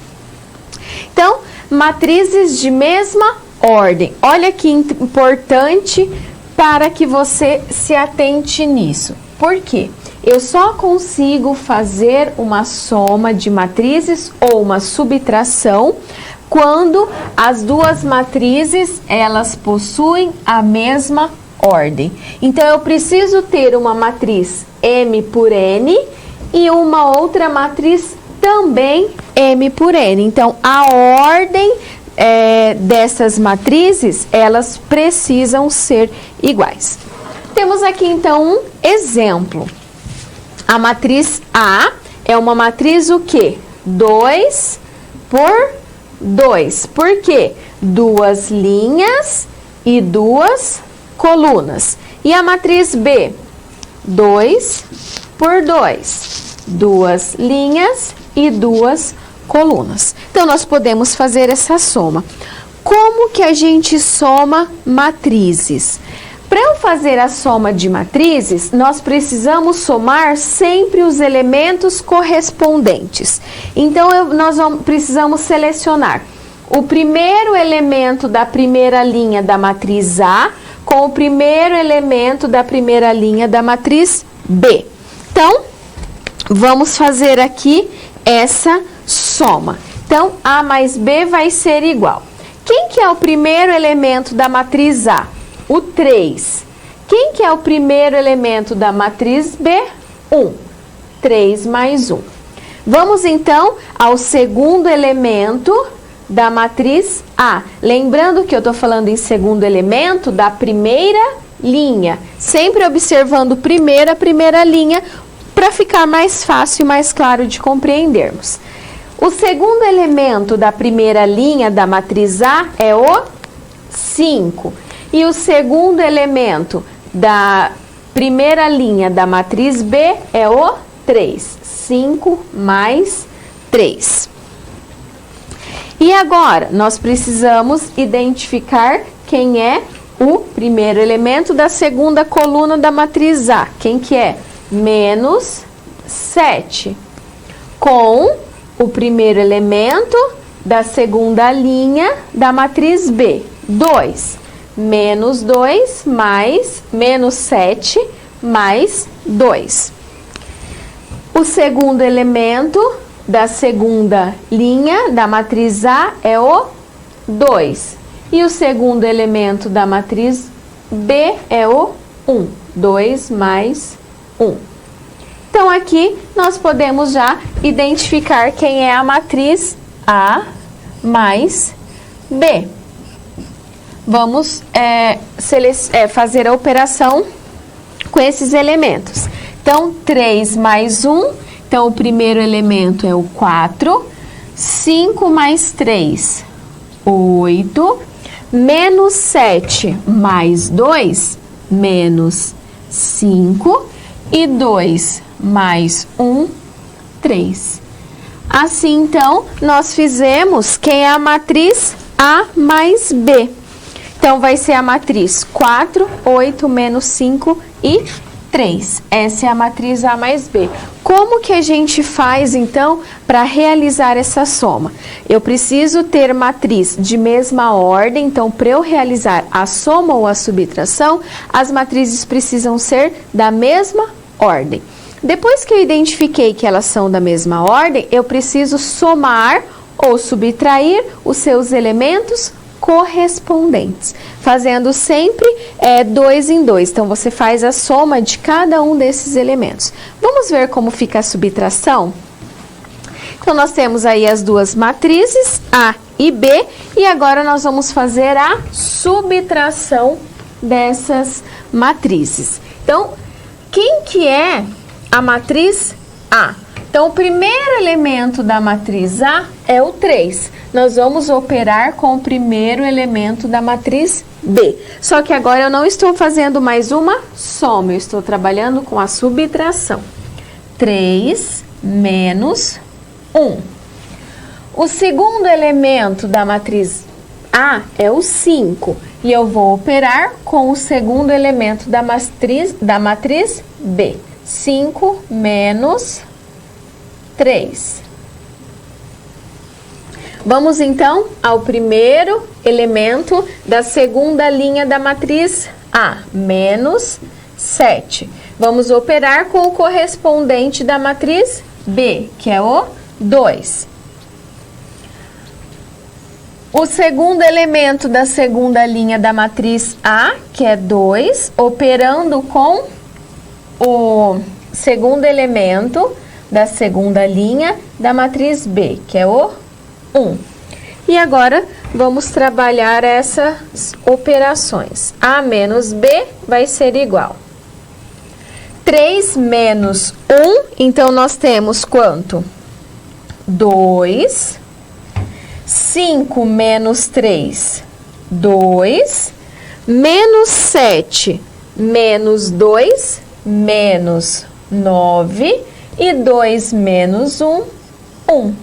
Então, matrizes de mesma ordem. Olha que importante para que você se atente nisso. Por quê? Eu só consigo fazer uma soma de matrizes ou uma subtração quando as duas matrizes, elas possuem a mesma ordem. Então, eu preciso ter uma matriz M por N e uma outra matriz também M por N. Então, a ordem dessas matrizes, elas precisam ser iguais. Temos aqui, então, um exemplo. A matriz A é uma matriz o quê? 2 por 2. Por quê? Duas linhas e duas colunas. E a matriz B? 2 por 2. Duas linhas e duas colunas. Então, nós podemos fazer essa soma. Como que a gente soma matrizes? Para eu fazer a soma de matrizes, nós precisamos somar sempre os elementos correspondentes. Então, nós precisamos selecionar o primeiro elemento da primeira linha da matriz A com o primeiro elemento da primeira linha da matriz B. Então, vamos fazer aqui essa soma. Então, A mais B vai ser igual. Quem que é o primeiro elemento da matriz A? O 3. Quem que é o primeiro elemento da matriz B? 1. 3 mais 1. Vamos, então, ao segundo elemento da matriz A. Lembrando que eu estou falando em segundo elemento da primeira linha. Sempre observando primeiro a primeira linha para ficar mais fácil e mais claro de compreendermos. O segundo elemento da primeira linha da matriz A é o 5. E o segundo elemento da primeira linha da matriz B é o 3. 5 mais 3. E agora, nós precisamos identificar quem é o primeiro elemento da segunda coluna da matriz A. Quem que é? Menos 7. Com o primeiro elemento da segunda linha da matriz B. 2. Menos 2 mais menos 7 mais 2. O segundo elemento da segunda linha da matriz A é o 2. E o segundo elemento da matriz B é o 1. 2 mais 1. Então, aqui nós podemos já identificar quem é a matriz A mais B. Vamos fazer a operação com esses elementos. Então, 3 mais 1, então o primeiro elemento é o 4, 5 mais 3, 8, menos 7 mais 2, menos 5, e 2 mais 1, 3. Assim, então, nós fizemos quem é a matriz A mais B. Então, vai ser a matriz 4, 8, menos 5 e 3. Essa é a matriz A mais B. Como que a gente faz, então, para realizar essa soma? Eu preciso ter matriz de mesma ordem, então, para eu realizar a soma ou a subtração, as matrizes precisam ser da mesma ordem. Depois que eu identifiquei que elas são da mesma ordem, eu preciso somar ou subtrair os seus elementos correspondentes, fazendo sempre 2 em 2. Então, você faz a soma de cada um desses elementos. Vamos ver como fica a subtração? Então, nós temos aí as duas matrizes, A e B, e agora nós vamos fazer a subtração dessas matrizes. Então, quem que é a matriz A? Então, o primeiro elemento da matriz A é o 3. Nós vamos operar com o primeiro elemento da matriz B. Só que agora eu não estou fazendo mais uma soma, eu estou trabalhando com a subtração. 3 menos 1. O segundo elemento da matriz A é o 5. E eu vou operar com o segundo elemento da matriz B. 5 menos 3. Vamos então ao primeiro elemento da segunda linha da matriz A, menos 7. Vamos operar com o correspondente da matriz B, que é o 2. O segundo elemento da segunda linha da matriz A, que é 2, operando com o segundo elemento da segunda linha da matriz B, que é o 1. E agora vamos trabalhar essas operações. A menos B vai ser igual 3 menos 1, então nós temos quanto? 2. 5 menos 3, 2. Menos 7, menos 2, menos 9. E 2 menos 1, 1.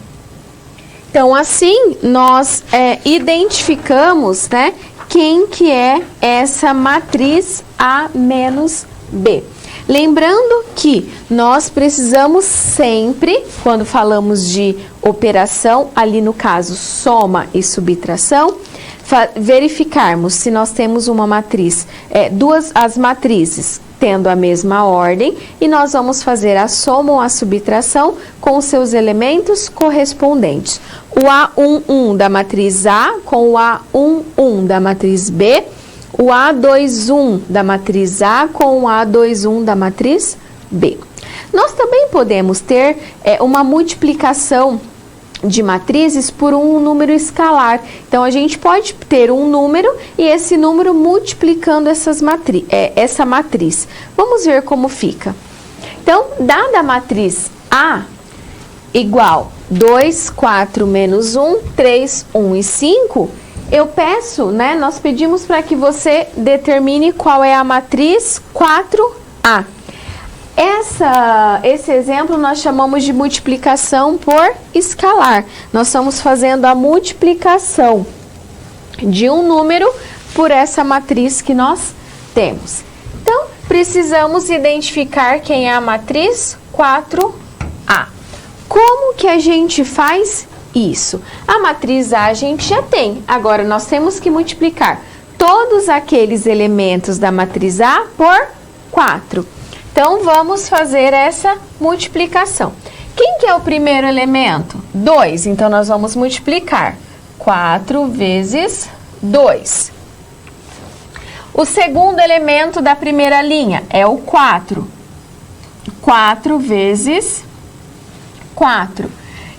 Então, assim, nós identificamos, né, quem que é essa matriz A menos B. Lembrando que nós precisamos sempre, quando falamos de operação, ali no caso soma e subtração, verificarmos se nós temos uma matriz, as matrizes tendo a mesma ordem, e nós vamos fazer a soma ou a subtração com os seus elementos correspondentes. O A11 da matriz A com o A11 da matriz B, o A21 da matriz A com o A21 da matriz B. Nós também podemos ter uma multiplicação de matrizes por um número escalar. Então, a gente pode ter um número e esse número multiplicando essa matriz. Vamos ver como fica. Então, dada a matriz A igual 2, 4, menos 1, 3, 1 e 5, eu peço, né, nós pedimos para que você determine qual é a matriz 4A. Esse exemplo nós chamamos de multiplicação por escalar. Nós estamos fazendo a multiplicação de um número por essa matriz que nós temos. Então, precisamos identificar quem é a matriz 4A. Como que a gente faz isso? A matriz A a gente já tem. Agora, nós temos que multiplicar todos aqueles elementos da matriz A por 4. Então, vamos fazer essa multiplicação. Quem que é o primeiro elemento? 2. Então, nós vamos multiplicar 4 vezes 2. O segundo elemento da primeira linha é o 4. 4 vezes 4.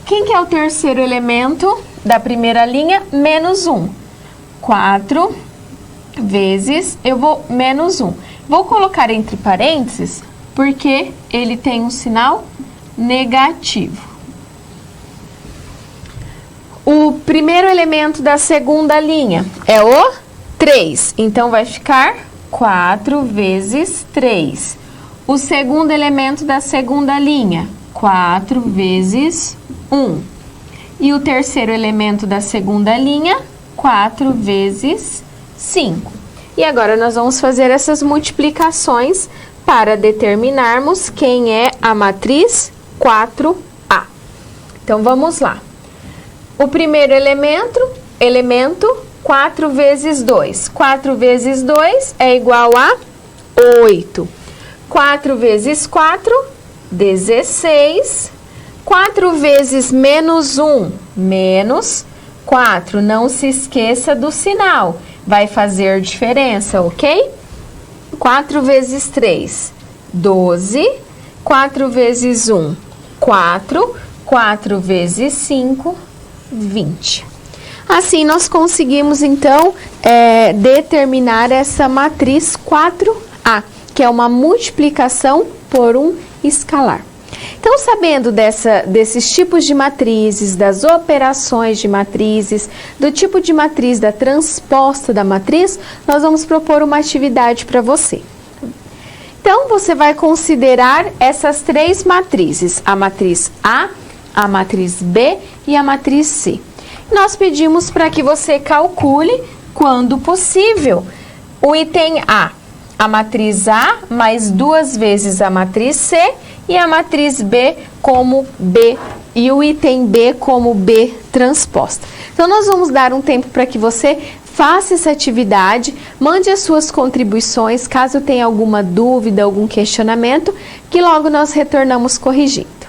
Quem que é o terceiro elemento da primeira linha? Menos 1. 4 vezes, menos 1. Vou colocar entre parênteses, porque ele tem um sinal negativo. O primeiro elemento da segunda linha é o 3. Então, vai ficar 4 vezes 3. O segundo elemento da segunda linha, 4 vezes 1. E o terceiro elemento da segunda linha, 4 vezes 5. E agora nós vamos fazer essas multiplicações para determinarmos quem é a matriz 4A. Então, vamos lá. O primeiro elemento 4 vezes 2. 4 vezes 2 é igual a 8. 4 vezes 4, 16. 4 vezes menos 1, menos 4. Não se esqueça do sinal. Vai fazer diferença, ok? 4 vezes 3, 12. 4 vezes 1, 4. 4 vezes 5, 20. Assim, nós conseguimos, então, determinar essa matriz 4A, que é uma multiplicação por um escalar. Então, sabendo desses tipos de matrizes, das operações de matrizes, do tipo de matriz, da transposta da matriz, nós vamos propor uma atividade para você. Então, você vai considerar essas três matrizes, a matriz A, a matriz B e a matriz C. Nós pedimos para que você calcule, quando possível, o item a matriz A mais 2 vezes a matriz C e a matriz B como B e o item B como B transposta. Então, nós vamos dar um tempo para que você faça essa atividade, mande as suas contribuições, caso tenha alguma dúvida, algum questionamento, que logo nós retornamos corrigindo.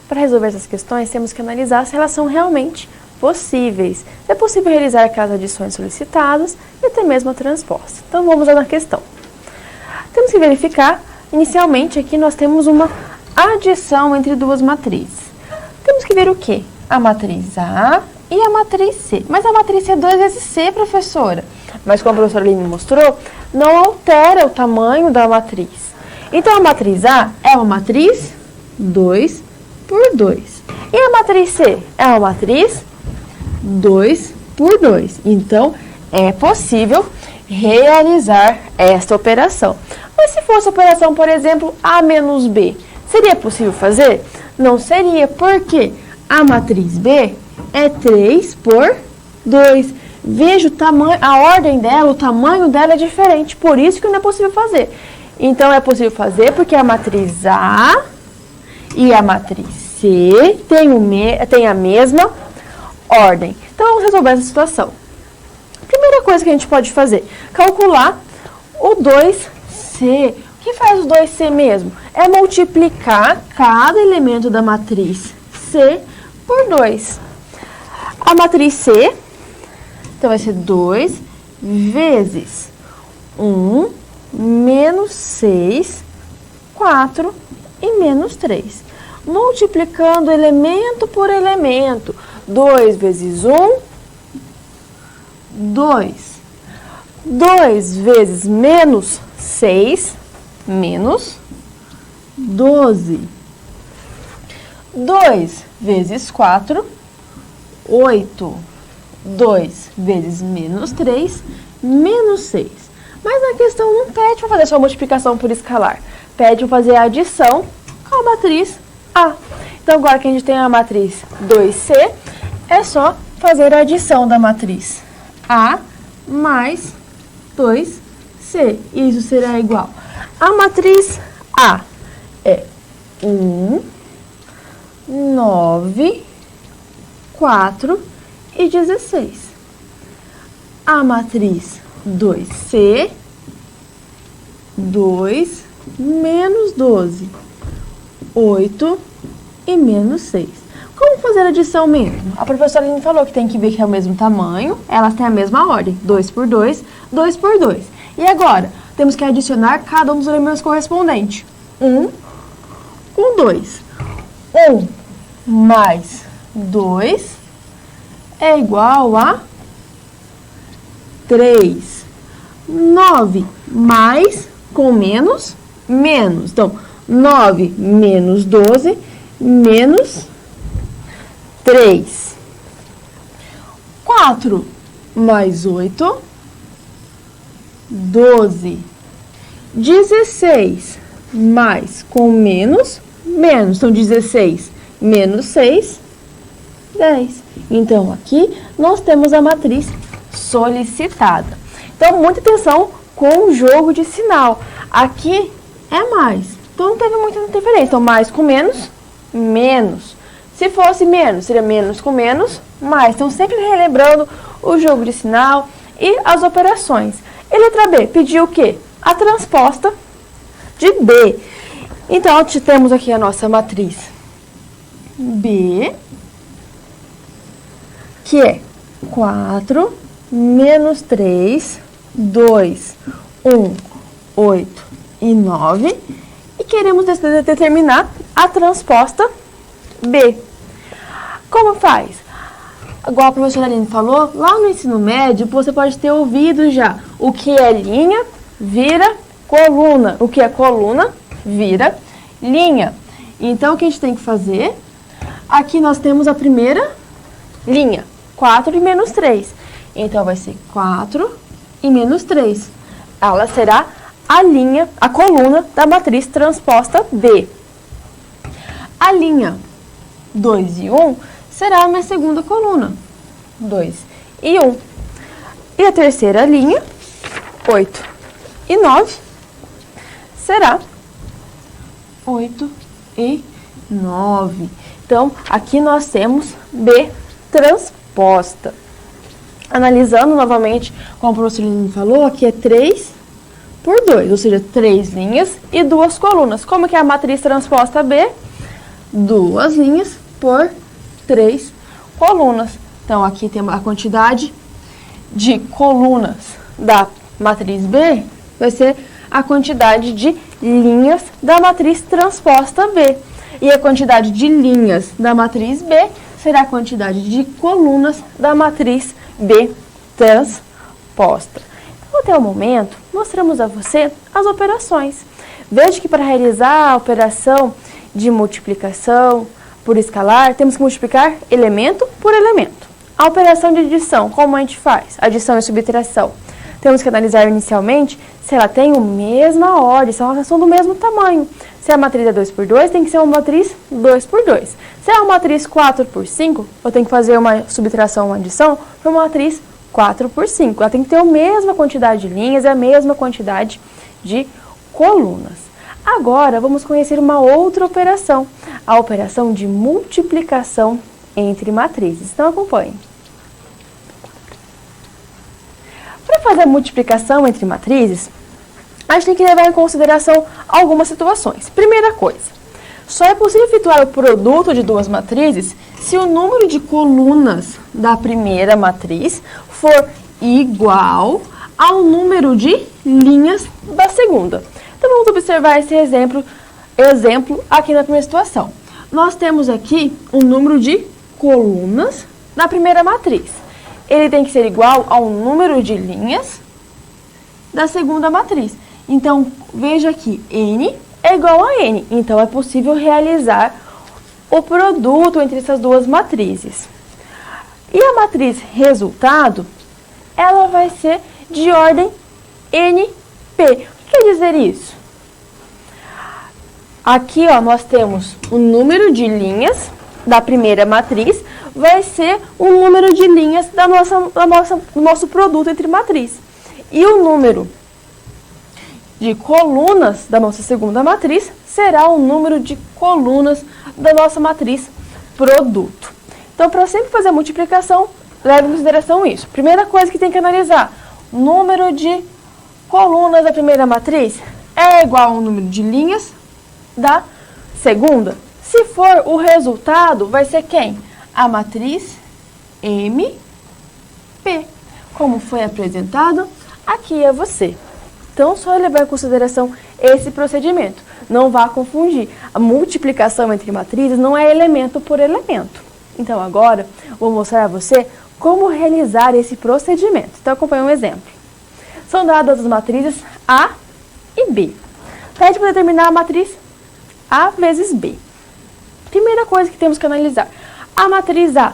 Para resolver essas questões, temos que analisar se elas são realmente possíveis. É possível realizar aquelas adições solicitadas e até mesmo a transposta. Então, vamos lá na questão. Temos que verificar, inicialmente, aqui nós temos uma adição entre duas matrizes. Temos que ver o quê? A matriz A e a matriz C. Mas a matriz C é 2 vezes C, professora. Mas como a professora Aline mostrou, não altera o tamanho da matriz. Então, a matriz A é uma matriz 2 por 2. E a matriz C é uma matriz 2 por 2. Então, é possível realizar esta operação. Mas se fosse a operação, por exemplo, A menos B, seria possível fazer? Não seria, porque a matriz B é 3 por 2. Veja o tamanho, a ordem dela, o tamanho dela é diferente, por isso que não é possível fazer. Então, é possível fazer porque a matriz A e a matriz C têm a mesma ordem. Então, vamos resolver essa situação. Primeira coisa que a gente pode fazer, calcular o 2C. O que faz o 2C mesmo? É multiplicar cada elemento da matriz C por 2. A matriz C, então vai ser 2 vezes 1 menos 6, 4 e menos 3. Multiplicando elemento por elemento. 2 vezes 1, 2. 2 vezes menos 6, menos 12. 2 vezes 4, 8. 2 vezes menos 3, menos 6. Mas a questão não pede para fazer só multiplicação por escalar. Pede para fazer a adição com a matriz A. Então, agora que a gente tem a matriz 2C, é só fazer a adição da matriz A mais 2C. Isso será igual. A matriz A é 1, 9, 4 e 16. A matriz 2C, 2 menos 12, 8 e menos 6. Como fazer a adição mesmo? A professora Aline falou que tem que ver que é o mesmo tamanho, elas têm a mesma ordem, 2 por 2, 2 por 2. E agora, temos que adicionar cada um dos elementos correspondentes. 1 com 2. 1 mais 2 é igual a 3. 9 mais com menos, menos. Então, 9 menos 12, menos 3. 4 mais 8, 12. 16 mais com menos, menos. Então, 16 menos 6, 10. Então, aqui nós temos a matriz solicitada. Então, muita atenção com o jogo de sinal. Aqui é mais. Então, não teve muita diferença. Então, mais com menos, menos. Se fosse menos, seria menos com menos, mais. Então, sempre relembrando o jogo de sinal e as operações. E letra B, pediu o quê? A transposta de B. Então, temos aqui a nossa matriz B, que é 4 menos 3, 2, 1, 8 e 9. E queremos determinar a transposta B. Como faz? Igual a professora Aline falou, lá no ensino médio, você pode ter ouvido já o que é linha, vira coluna. O que é coluna, vira linha. Então, o que a gente tem que fazer? Aqui nós temos a primeira linha, 4 e menos 3. Então, vai ser 4 e menos 3. Ela será a linha, a coluna da matriz transposta B. A linha 2 e 1 será a minha segunda coluna, 2 e 1. E a terceira linha, 8 e 9, será 8 e 9. Então, aqui nós temos B transposta. Analisando novamente, como a professora Aline falou, aqui é 3 por 2, ou seja, 3 linhas e 2 colunas. Como que é a matriz transposta B? 2 linhas por 3 colunas. Então, aqui temos a quantidade de colunas da matriz B, vai ser a quantidade de linhas da matriz transposta B. E a quantidade de linhas da matriz B será a quantidade de colunas da matriz B transposta. Então, até o momento, mostramos a você as operações. Veja que para realizar a operação de multiplicação por escalar, temos que multiplicar elemento por elemento. A operação de adição, como a gente faz? Adição e subtração. Temos que analisar inicialmente se ela tem a mesma ordem, se elas são do mesmo tamanho. Se a matriz é 2 por 2, tem que ser uma matriz 2 por 2. Se é uma matriz 4 por 5, eu tenho que fazer uma subtração, uma adição, para uma matriz 4 por 5. Ela tem que ter a mesma quantidade de linhas e a mesma quantidade de colunas. Agora, vamos conhecer uma outra operação, a operação de multiplicação entre matrizes. Então, acompanhe. Para fazer a multiplicação entre matrizes, a gente tem que levar em consideração algumas situações. Primeira coisa, só é possível efetuar o produto de duas matrizes se o número de colunas da primeira matriz for igual ao número de linhas da segunda. Então, vamos observar esse exemplo aqui na primeira situação. Nós temos aqui o número de colunas da primeira matriz. Ele tem que ser igual ao número de linhas da segunda matriz. Então, veja aqui, N é igual a N. Então, é possível realizar o produto entre essas duas matrizes. E a matriz resultado, ela vai ser de ordem NP. O que quer dizer isso? Aqui, ó, nós temos o número de linhas da primeira matriz, vai ser o número de linhas do nosso produto entre matriz. E o número de colunas da nossa segunda matriz será o número de colunas da nossa matriz produto. Então, para sempre fazer a multiplicação, leve em consideração isso. Primeira coisa que tem que analisar, número de colunas da primeira matriz é igual ao número de linhas da segunda. Se for o resultado, vai ser quem? A matriz MP, como foi apresentado aqui a você. Então, só levar em consideração esse procedimento. Não vá confundir. A multiplicação entre matrizes não é elemento por elemento. Então, agora, vou mostrar a você como realizar esse procedimento. Então, acompanhe um exemplo. São dadas as matrizes A e B. Pede para determinar a matriz A vezes B. Primeira coisa que temos que analisar. A matriz A,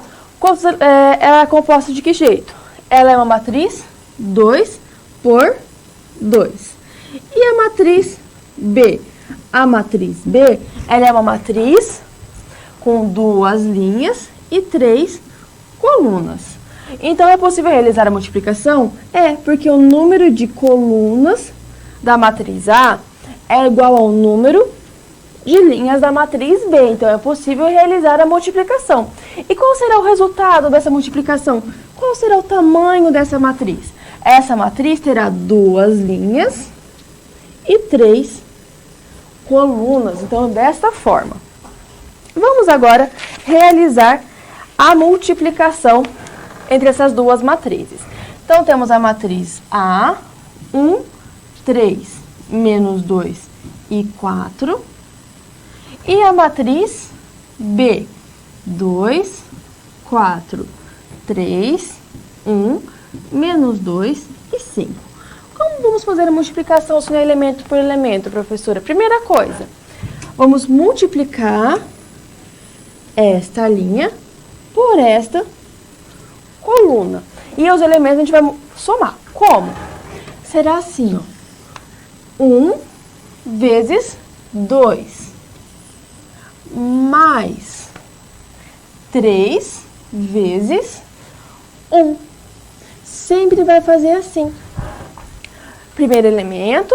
ela é composta de que jeito? Ela é uma matriz 2 por 2. E a matriz B? A matriz B, ela é uma matriz com 2 linhas e 3 colunas. Então, é possível realizar a multiplicação? É, porque o número de colunas da matriz A é igual ao número de linhas da matriz B. Então, é possível realizar a multiplicação. E qual será o resultado dessa multiplicação? Qual será o tamanho dessa matriz? Essa matriz terá 2 linhas e 3 colunas. Então, desta forma. Vamos agora realizar a multiplicação entre essas duas matrizes. Então, temos a matriz A, 1, 3, menos 2 e 4. E a matriz B, 2, 4, 3, 1, menos 2 e 5. Como vamos fazer a multiplicação se não é elemento por elemento, professora? Primeira coisa, vamos multiplicar esta linha por esta coluna. E os elementos a gente vai somar. Como? Será assim, ó. 1 vezes 2 mais 3 vezes 1. Sempre vai fazer assim. Primeiro elemento,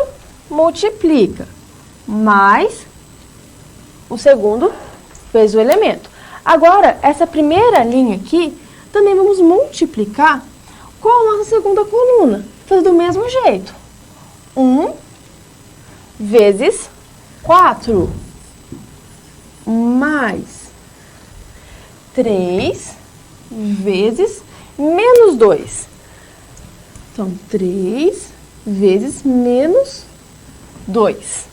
multiplica, mais o segundo vezes o elemento. Agora, essa primeira linha aqui, também vamos multiplicar com a nossa segunda coluna. Fazer do mesmo jeito. 1 vezes 4 mais 3 vezes menos 2. Então, 3 vezes menos 2.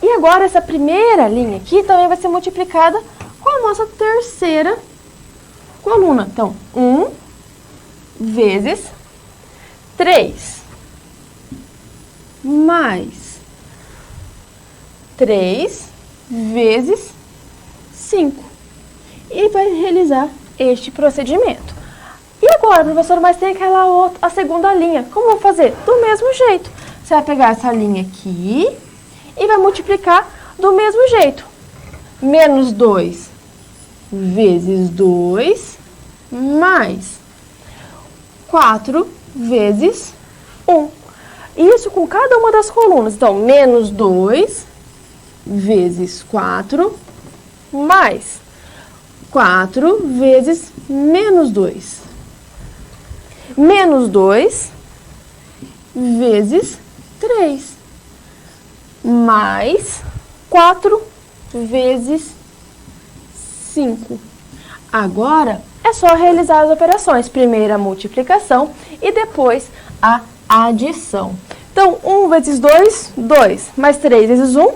E agora essa primeira linha aqui também vai ser multiplicada com a nossa terceira coluna. Então, 1 vezes 3 mais 3 vezes 5. E vai realizar este procedimento. E agora, professor, mas tem aquela outra, a segunda linha. Como eu vou fazer? Do mesmo jeito. Você vai pegar essa linha aqui e vai multiplicar do mesmo jeito. Menos 2 vezes 2 mais 4 vezes 1. Isso com cada uma das colunas. Então, menos 2 vezes 4 mais 4 vezes menos 2. Menos 2 vezes 3 mais 4 vezes 5. Agora é só realizar as operações. Primeiro a multiplicação e depois a adição. Então, 1 vezes 2, 2. Mais 3 vezes 1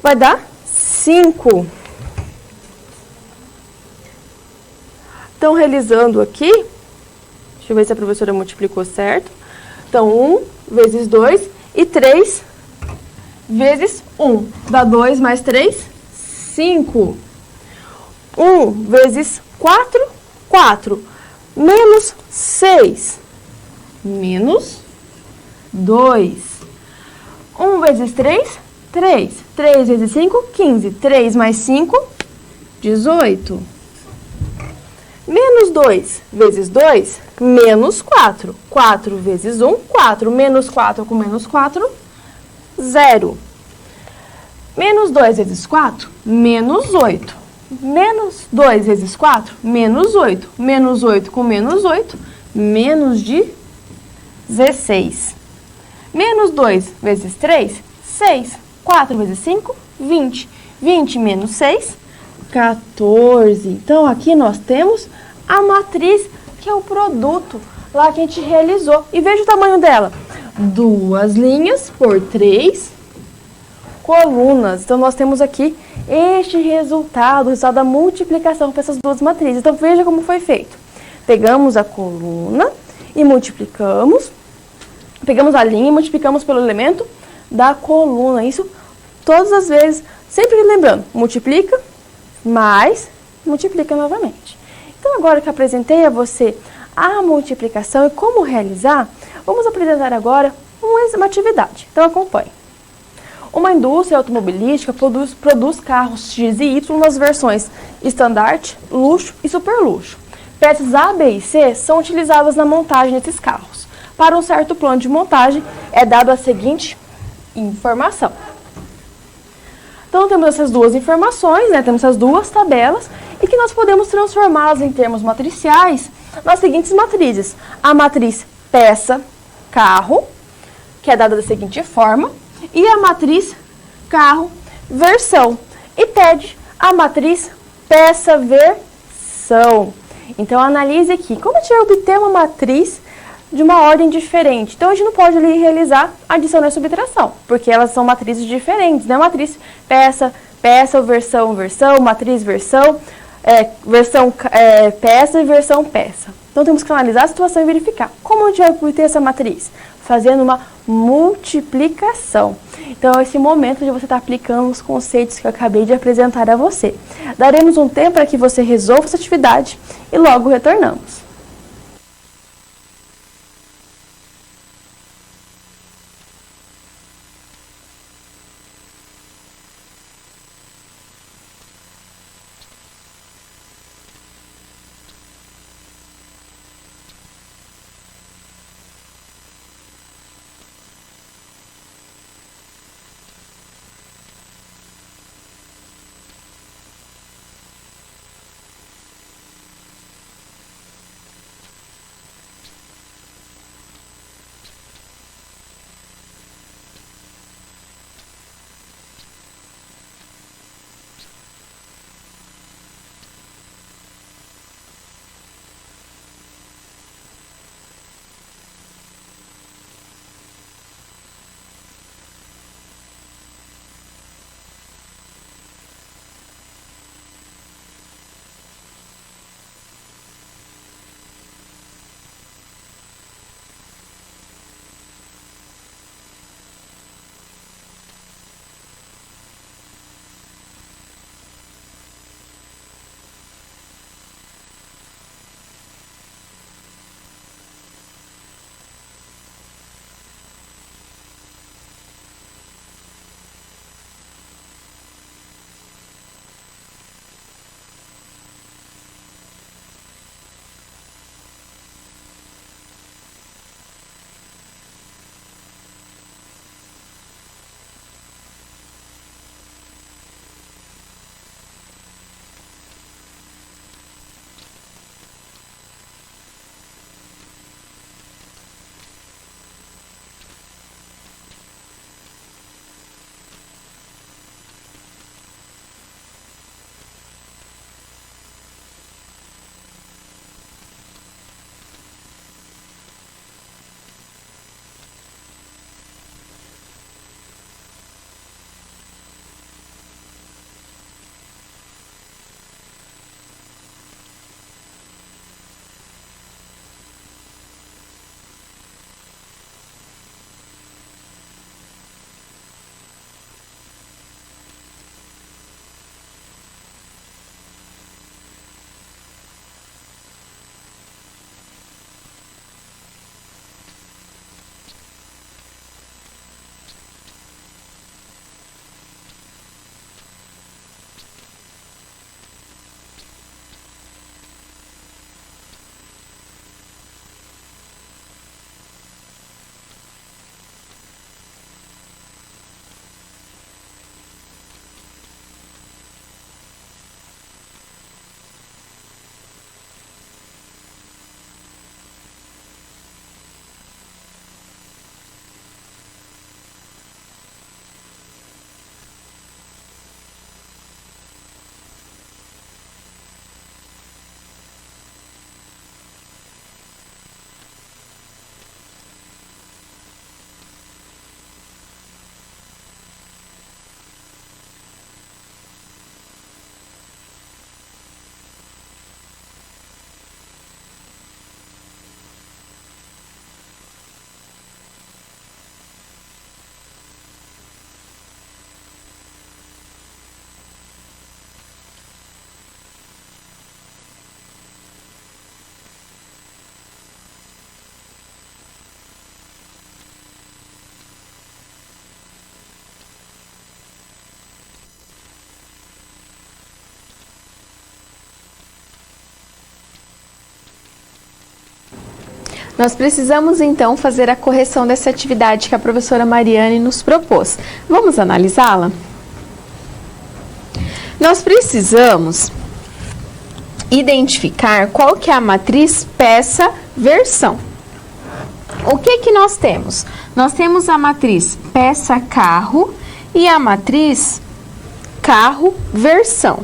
vai dar 5. Então, realizando aqui, deixa eu ver se a professora multiplicou certo. Então, 1 vezes 2 e 3 vezes 1. Dá 2 mais 3, 5. 1 vezes 4, 4. Menos 6. Menos 2. 1 vezes 3, 3. 3 vezes 5, 15. 3 mais 5, 18. Menos 2 vezes 2, menos 4. 4 vezes 1, 4. Menos 4 com menos 4, 0. Menos 2 vezes 4, menos 8. Menos 2 vezes 4, menos 8. Menos 8 com menos 8, menos 16. Menos 2 vezes 3, 6. 4 vezes 5, 20. 20 menos 6, 14. Então, aqui nós temos a matriz, que é o produto lá que a gente realizou. E veja o tamanho dela. 2 linhas por 3 colunas. Então, nós temos aqui este resultado, o resultado da multiplicação para essas duas matrizes. Então, veja como foi feito. Pegamos a coluna e multiplicamos. Pegamos a linha e multiplicamos pelo elemento da coluna. Isso todas as vezes, sempre lembrando, multiplica, mais, multiplica novamente. Então, agora que apresentei a você a multiplicação e como realizar, vamos apresentar agora uma atividade. Então, acompanhe. Uma indústria automobilística produz carros X e Y nas versões estandarte, luxo e superluxo. Peças A, B e C são utilizadas na montagem desses carros. Para um certo plano de montagem, é dado a seguinte informação. Então, temos essas duas informações, temos essas duas tabelas, e que nós podemos transformá-las em termos matriciais nas seguintes matrizes. A matriz peça, carro, que é dada da seguinte forma, e a matriz carro, versão. E pede a matriz peça, versão. Então, analise aqui. Como a gente vai obter uma matriz de uma ordem diferente? Então, a gente não pode ali realizar adição e subtração, porque elas são matrizes diferentes, né? Matriz peça, peça, versão, versão, matriz, versão, versão peça e versão peça. Então, temos que analisar a situação e verificar. Como a gente vai obter essa matriz? Fazendo uma multiplicação. Então, é esse momento de você estar aplicando os conceitos que eu acabei de apresentar a você. Daremos um tempo para que você resolva essa atividade e logo retornamos. Nós precisamos então fazer a correção dessa atividade que a professora Mariane nos propôs. Vamos analisá-la? Nós precisamos identificar qual que é a matriz peça versão. O que que nós temos? Nós temos a matriz peça carro e a matriz carro versão.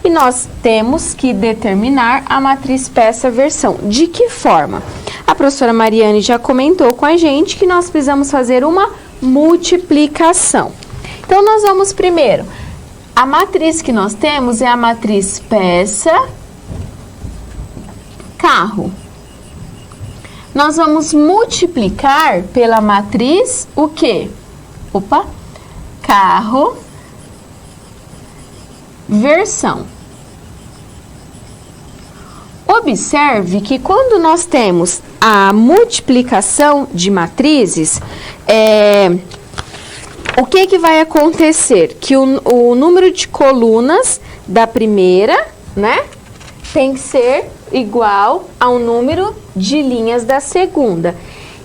E nós temos que determinar a matriz peça versão. De que forma? A professora Mariane já comentou com a gente que nós precisamos fazer uma multiplicação. Então, nós vamos primeiro, a matriz que nós temos é a matriz peça carro. Nós vamos multiplicar pela matriz o quê? Carro versão. Observe que quando nós temos a multiplicação de matrizes, o que vai acontecer? Que o número de colunas da primeira, né, tem que ser igual ao número de linhas da segunda.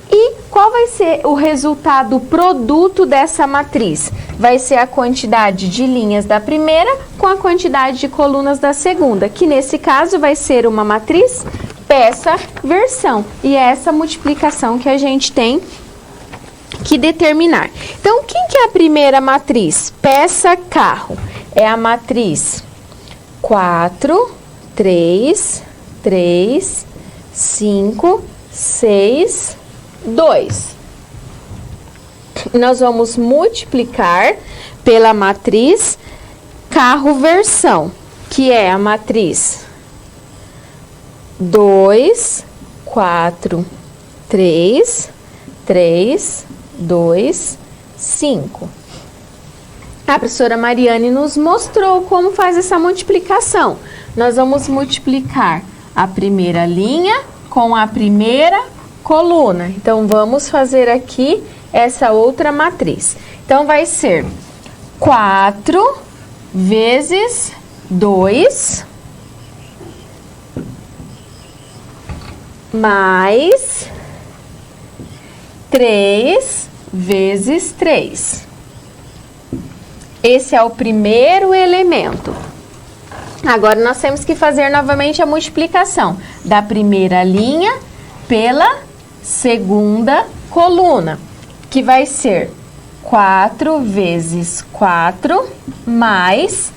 E qual vai ser o resultado produto dessa matriz? Vai ser a quantidade de linhas da primeira com a quantidade de colunas da segunda, que nesse caso vai ser uma matriz peça versão. E é essa multiplicação que a gente tem que determinar. Então, quem que é a primeira matriz? Peça carro. É a matriz 4, 3, 3, 5, 6, 2. Nós vamos multiplicar pela matriz carro versão, que é a matriz 2, 4, 3, 3, 2, 5. A professora Mariane nos mostrou como faz essa multiplicação. Nós vamos multiplicar a primeira linha com a primeira coluna. Então, vamos fazer aqui essa outra matriz. Então, vai ser 4 vezes 2 mais 3 vezes 3. Esse é o primeiro elemento. Agora, nós temos que fazer novamente a multiplicação da primeira linha pela segunda coluna, que vai ser 4 vezes 4 mais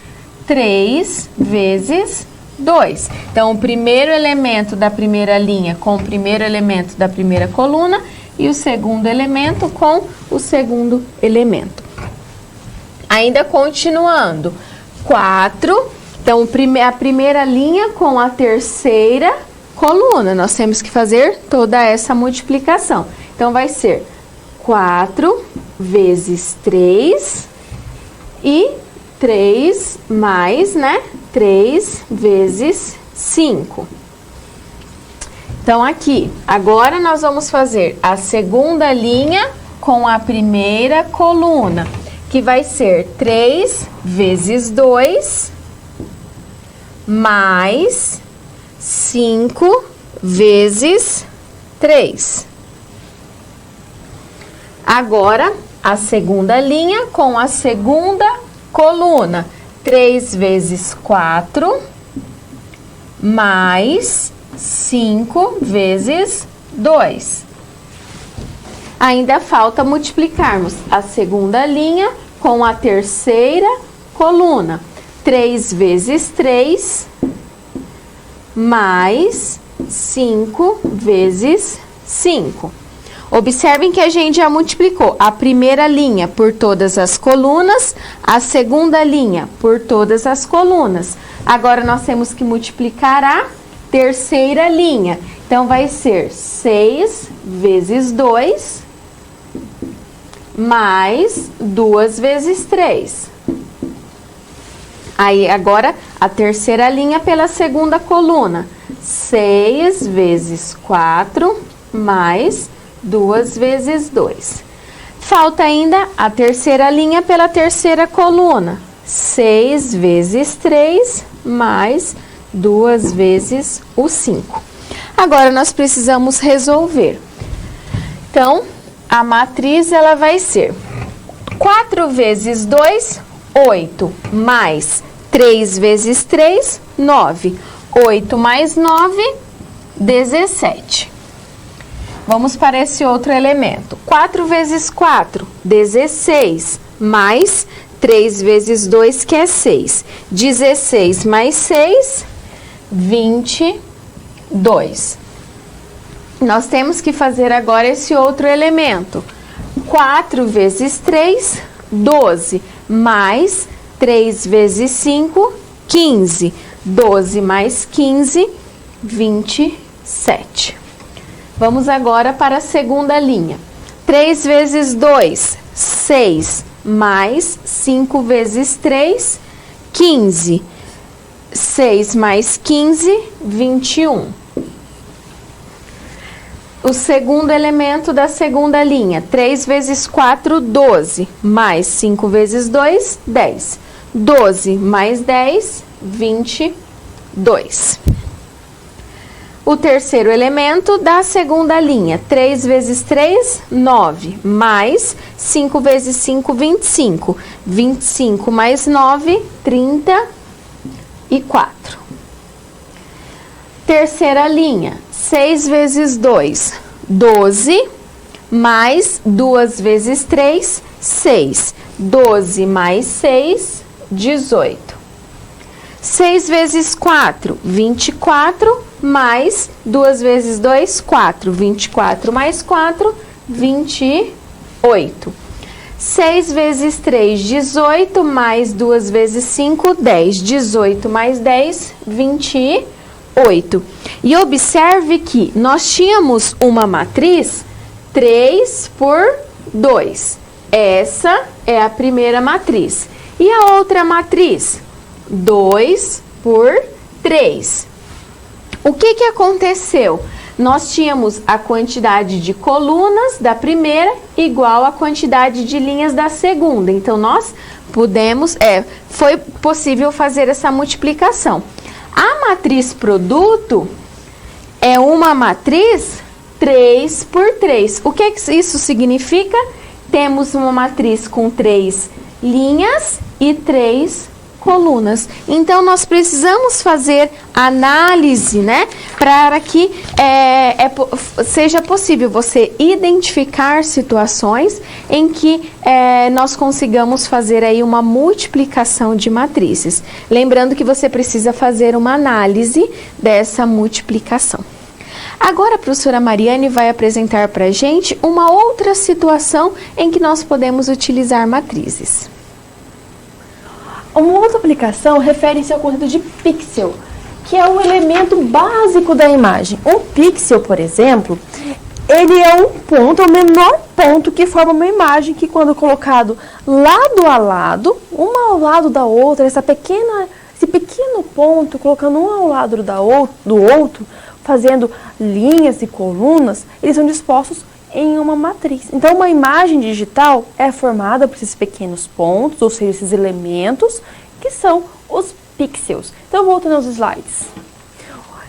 3 vezes 2. Então, o primeiro elemento da primeira linha com o primeiro elemento da primeira coluna e o segundo elemento com o segundo elemento. Ainda continuando, 4, então a primeira linha com a terceira coluna, nós temos que fazer toda essa multiplicação. Então, vai ser 4 vezes 3 e 3 mais, né, 3 vezes 5. Então, aqui, agora nós vamos fazer a segunda linha com a primeira coluna, que vai ser 3 vezes 2 mais 5 vezes 3. Agora, a segunda linha com a segunda coluna, 3 vezes 4 mais 5 vezes 2. Ainda falta multiplicarmos a segunda linha com a terceira coluna, 3 vezes 3 mais 5 vezes 5. Observem que a gente já multiplicou a primeira linha por todas as colunas, a segunda linha por todas as colunas. Agora, nós temos que multiplicar a terceira linha. Então, vai ser 6 vezes 2 mais 2 vezes 3. Aí, agora, a terceira linha pela segunda coluna. 6 vezes 4 mais 2 vezes 2. Falta ainda a terceira linha pela terceira coluna. 6 vezes 3 mais 2 vezes o 5. Agora, nós precisamos resolver. Então, a matriz, ela vai ser 4 vezes 2, 8, mais 3 vezes 3, 9. 8 mais 9, 17. Vamos para esse outro elemento. 4 vezes 4, 16, mais 3 vezes 2, que é 6. 16 mais 6, 22. Nós temos que fazer agora esse outro elemento. 4 vezes 3, 12, mais 3 vezes 5, 15. 12 mais 15, 27. Vamos agora para a segunda linha. 3 vezes 2, 6, mais 5 vezes 3, 15. 6 mais 15, 21. O segundo elemento da segunda linha. 3 vezes 4, 12, mais 5 vezes 2, 10. 12 mais 10, 22. O terceiro elemento da segunda linha, 3 vezes 3, 9, mais 5 vezes 5, 25. 25 mais 9, 34. Terceira linha, 6 vezes 2, 12, mais 2 vezes 3, 6. 12 mais 6, 18. 6 vezes 4, 24, mais 2 vezes 2, 4. 24 mais 4, 28. 6 vezes 3, 18, mais 2 vezes 5, 10. 18 mais 10, 28. E observe que nós tínhamos uma matriz 3 por 2. Essa é a primeira matriz. E a outra matriz? 2 por 3. O que aconteceu? Nós tínhamos a quantidade de colunas da primeira igual à quantidade de linhas da segunda. Então, nós foi possível fazer essa multiplicação. A matriz produto é uma matriz 3 por 3. O que isso significa? Temos uma matriz com 3 linhas e 3 colunas. Então, nós precisamos fazer análise, né? Para que seja possível você identificar situações em que nós consigamos fazer aí uma multiplicação de matrizes. Lembrando que você precisa fazer uma análise dessa multiplicação. Agora a professora Mariane vai apresentar para a gente uma outra situação em que nós podemos utilizar matrizes. Uma outra aplicação refere-se ao conceito de pixel, que é um elemento básico da imagem. Um pixel, por exemplo, ele é um ponto, é o menor ponto que forma uma imagem que, quando colocado lado a lado, uma ao lado da outra, esse pequeno ponto, colocando um ao lado do outro, fazendo linhas e colunas, eles são dispostos em uma matriz. Então, uma imagem digital é formada por esses pequenos pontos, ou seja, esses elementos, que são os pixels. Então, voltando aos slides.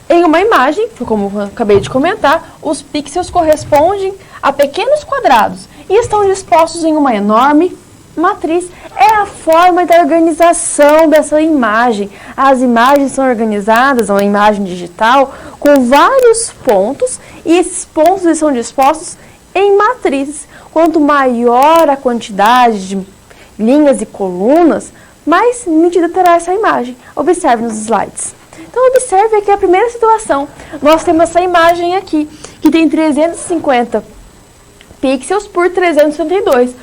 Em uma imagem, como eu acabei de comentar, os pixels correspondem a pequenos quadrados e estão dispostos em uma enorme matriz. É a forma da organização dessa imagem. As imagens são organizadas, uma imagem digital, com vários pontos, e esses pontos são dispostos em matrizes. Quanto maior a quantidade de linhas e colunas, mais nítida terá essa imagem. Observe nos slides. Então, observe aqui a primeira situação. Nós temos essa imagem aqui, que tem 350 pixels por 362.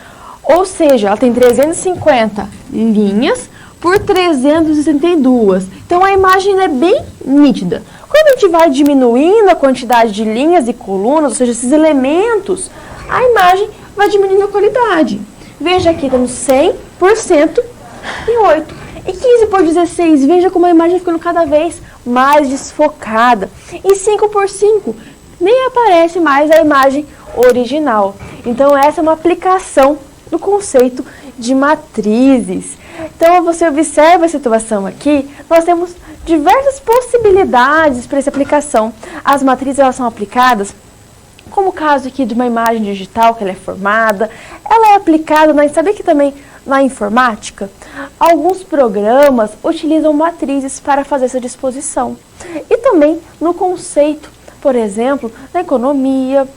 Ou seja, ela tem 350 linhas por 362. Então, a imagem é bem nítida. Quando a gente vai diminuindo a quantidade de linhas e colunas, ou seja, esses elementos, a imagem vai diminuindo a qualidade. Veja aqui, temos 100 por 108. E 15 por 16, veja como a imagem vai ficando cada vez mais desfocada. E 5 por 5, nem aparece mais a imagem original. Então, essa é uma aplicação do conceito de matrizes. Então, você observa a situação aqui, nós temos diversas possibilidades para essa aplicação. As matrizes elas são aplicadas, como o caso aqui de uma imagem digital que ela é formada, ela é aplicada, sabe que também na informática, alguns programas utilizam matrizes para fazer essa disposição. E também no conceito, por exemplo, na economia,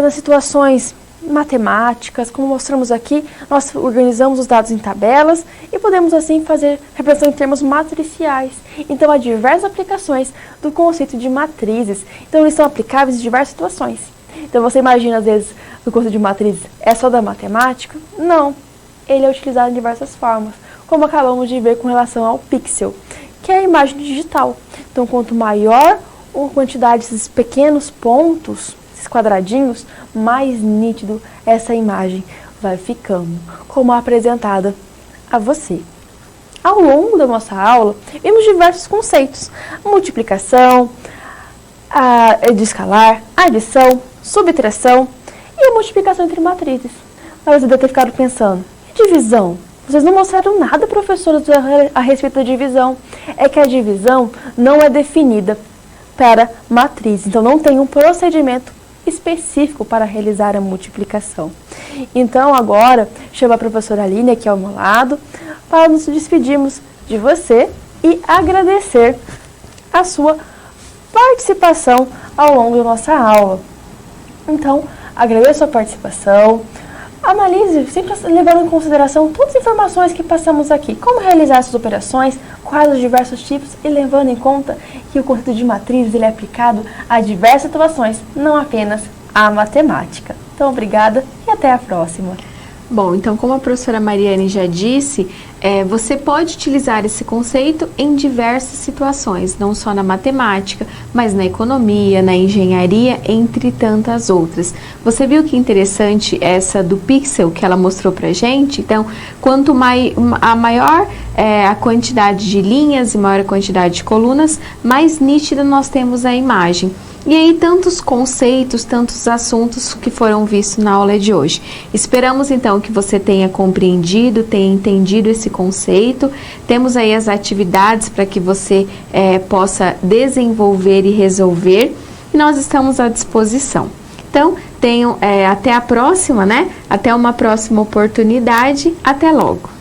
nas situações matemáticas, como mostramos aqui, nós organizamos os dados em tabelas e podemos assim fazer representação em termos matriciais. Então há diversas aplicações do conceito de matrizes, então eles são aplicáveis em diversas situações. Então você imagina às vezes o conceito de matrizes é só da matemática? Não, ele é utilizado em diversas formas, como acabamos de ver com relação ao pixel, que é a imagem digital. Então quanto maior a quantidade desses pequenos pontos, esses quadradinhos, mais nítido essa imagem vai ficando, como apresentada a você. Ao longo da nossa aula, vimos diversos conceitos: multiplicação, de escalar, adição, subtração e a multiplicação entre matrizes. Mas você deve ter ficado pensando, e divisão? Vocês não mostraram nada, professores, a respeito da divisão. É que a divisão não é definida para matriz, então não tem um procedimento específico para realizar a multiplicação. Então agora chamo a professora Aline aqui ao meu lado para nos despedirmos de você e agradecer a sua participação ao longo da nossa aula. Então, agradeço a participação, analise, sempre levando em consideração todas as informações que passamos aqui, como realizar essas operações, quais os diversos tipos e levando em conta que o conceito de matrizes ele é aplicado a diversas situações, não apenas à matemática. Então, obrigada e até a próxima. Bom, então como a professora Mariane já disse, você pode utilizar esse conceito em diversas situações, não só na matemática, mas na economia, na engenharia, entre tantas outras. Você viu que interessante essa do pixel que ela mostrou pra gente? Então, quanto maior a quantidade de linhas e maior a quantidade de colunas, mais nítida nós temos a imagem. E aí, tantos conceitos, tantos assuntos que foram vistos na aula de hoje. Esperamos, então, que você tenha compreendido, tenha entendido esse conceito. Temos aí as atividades para que você possa desenvolver e resolver. E nós estamos à disposição. Então, tenham até a próxima, né? Até uma próxima oportunidade. Até logo!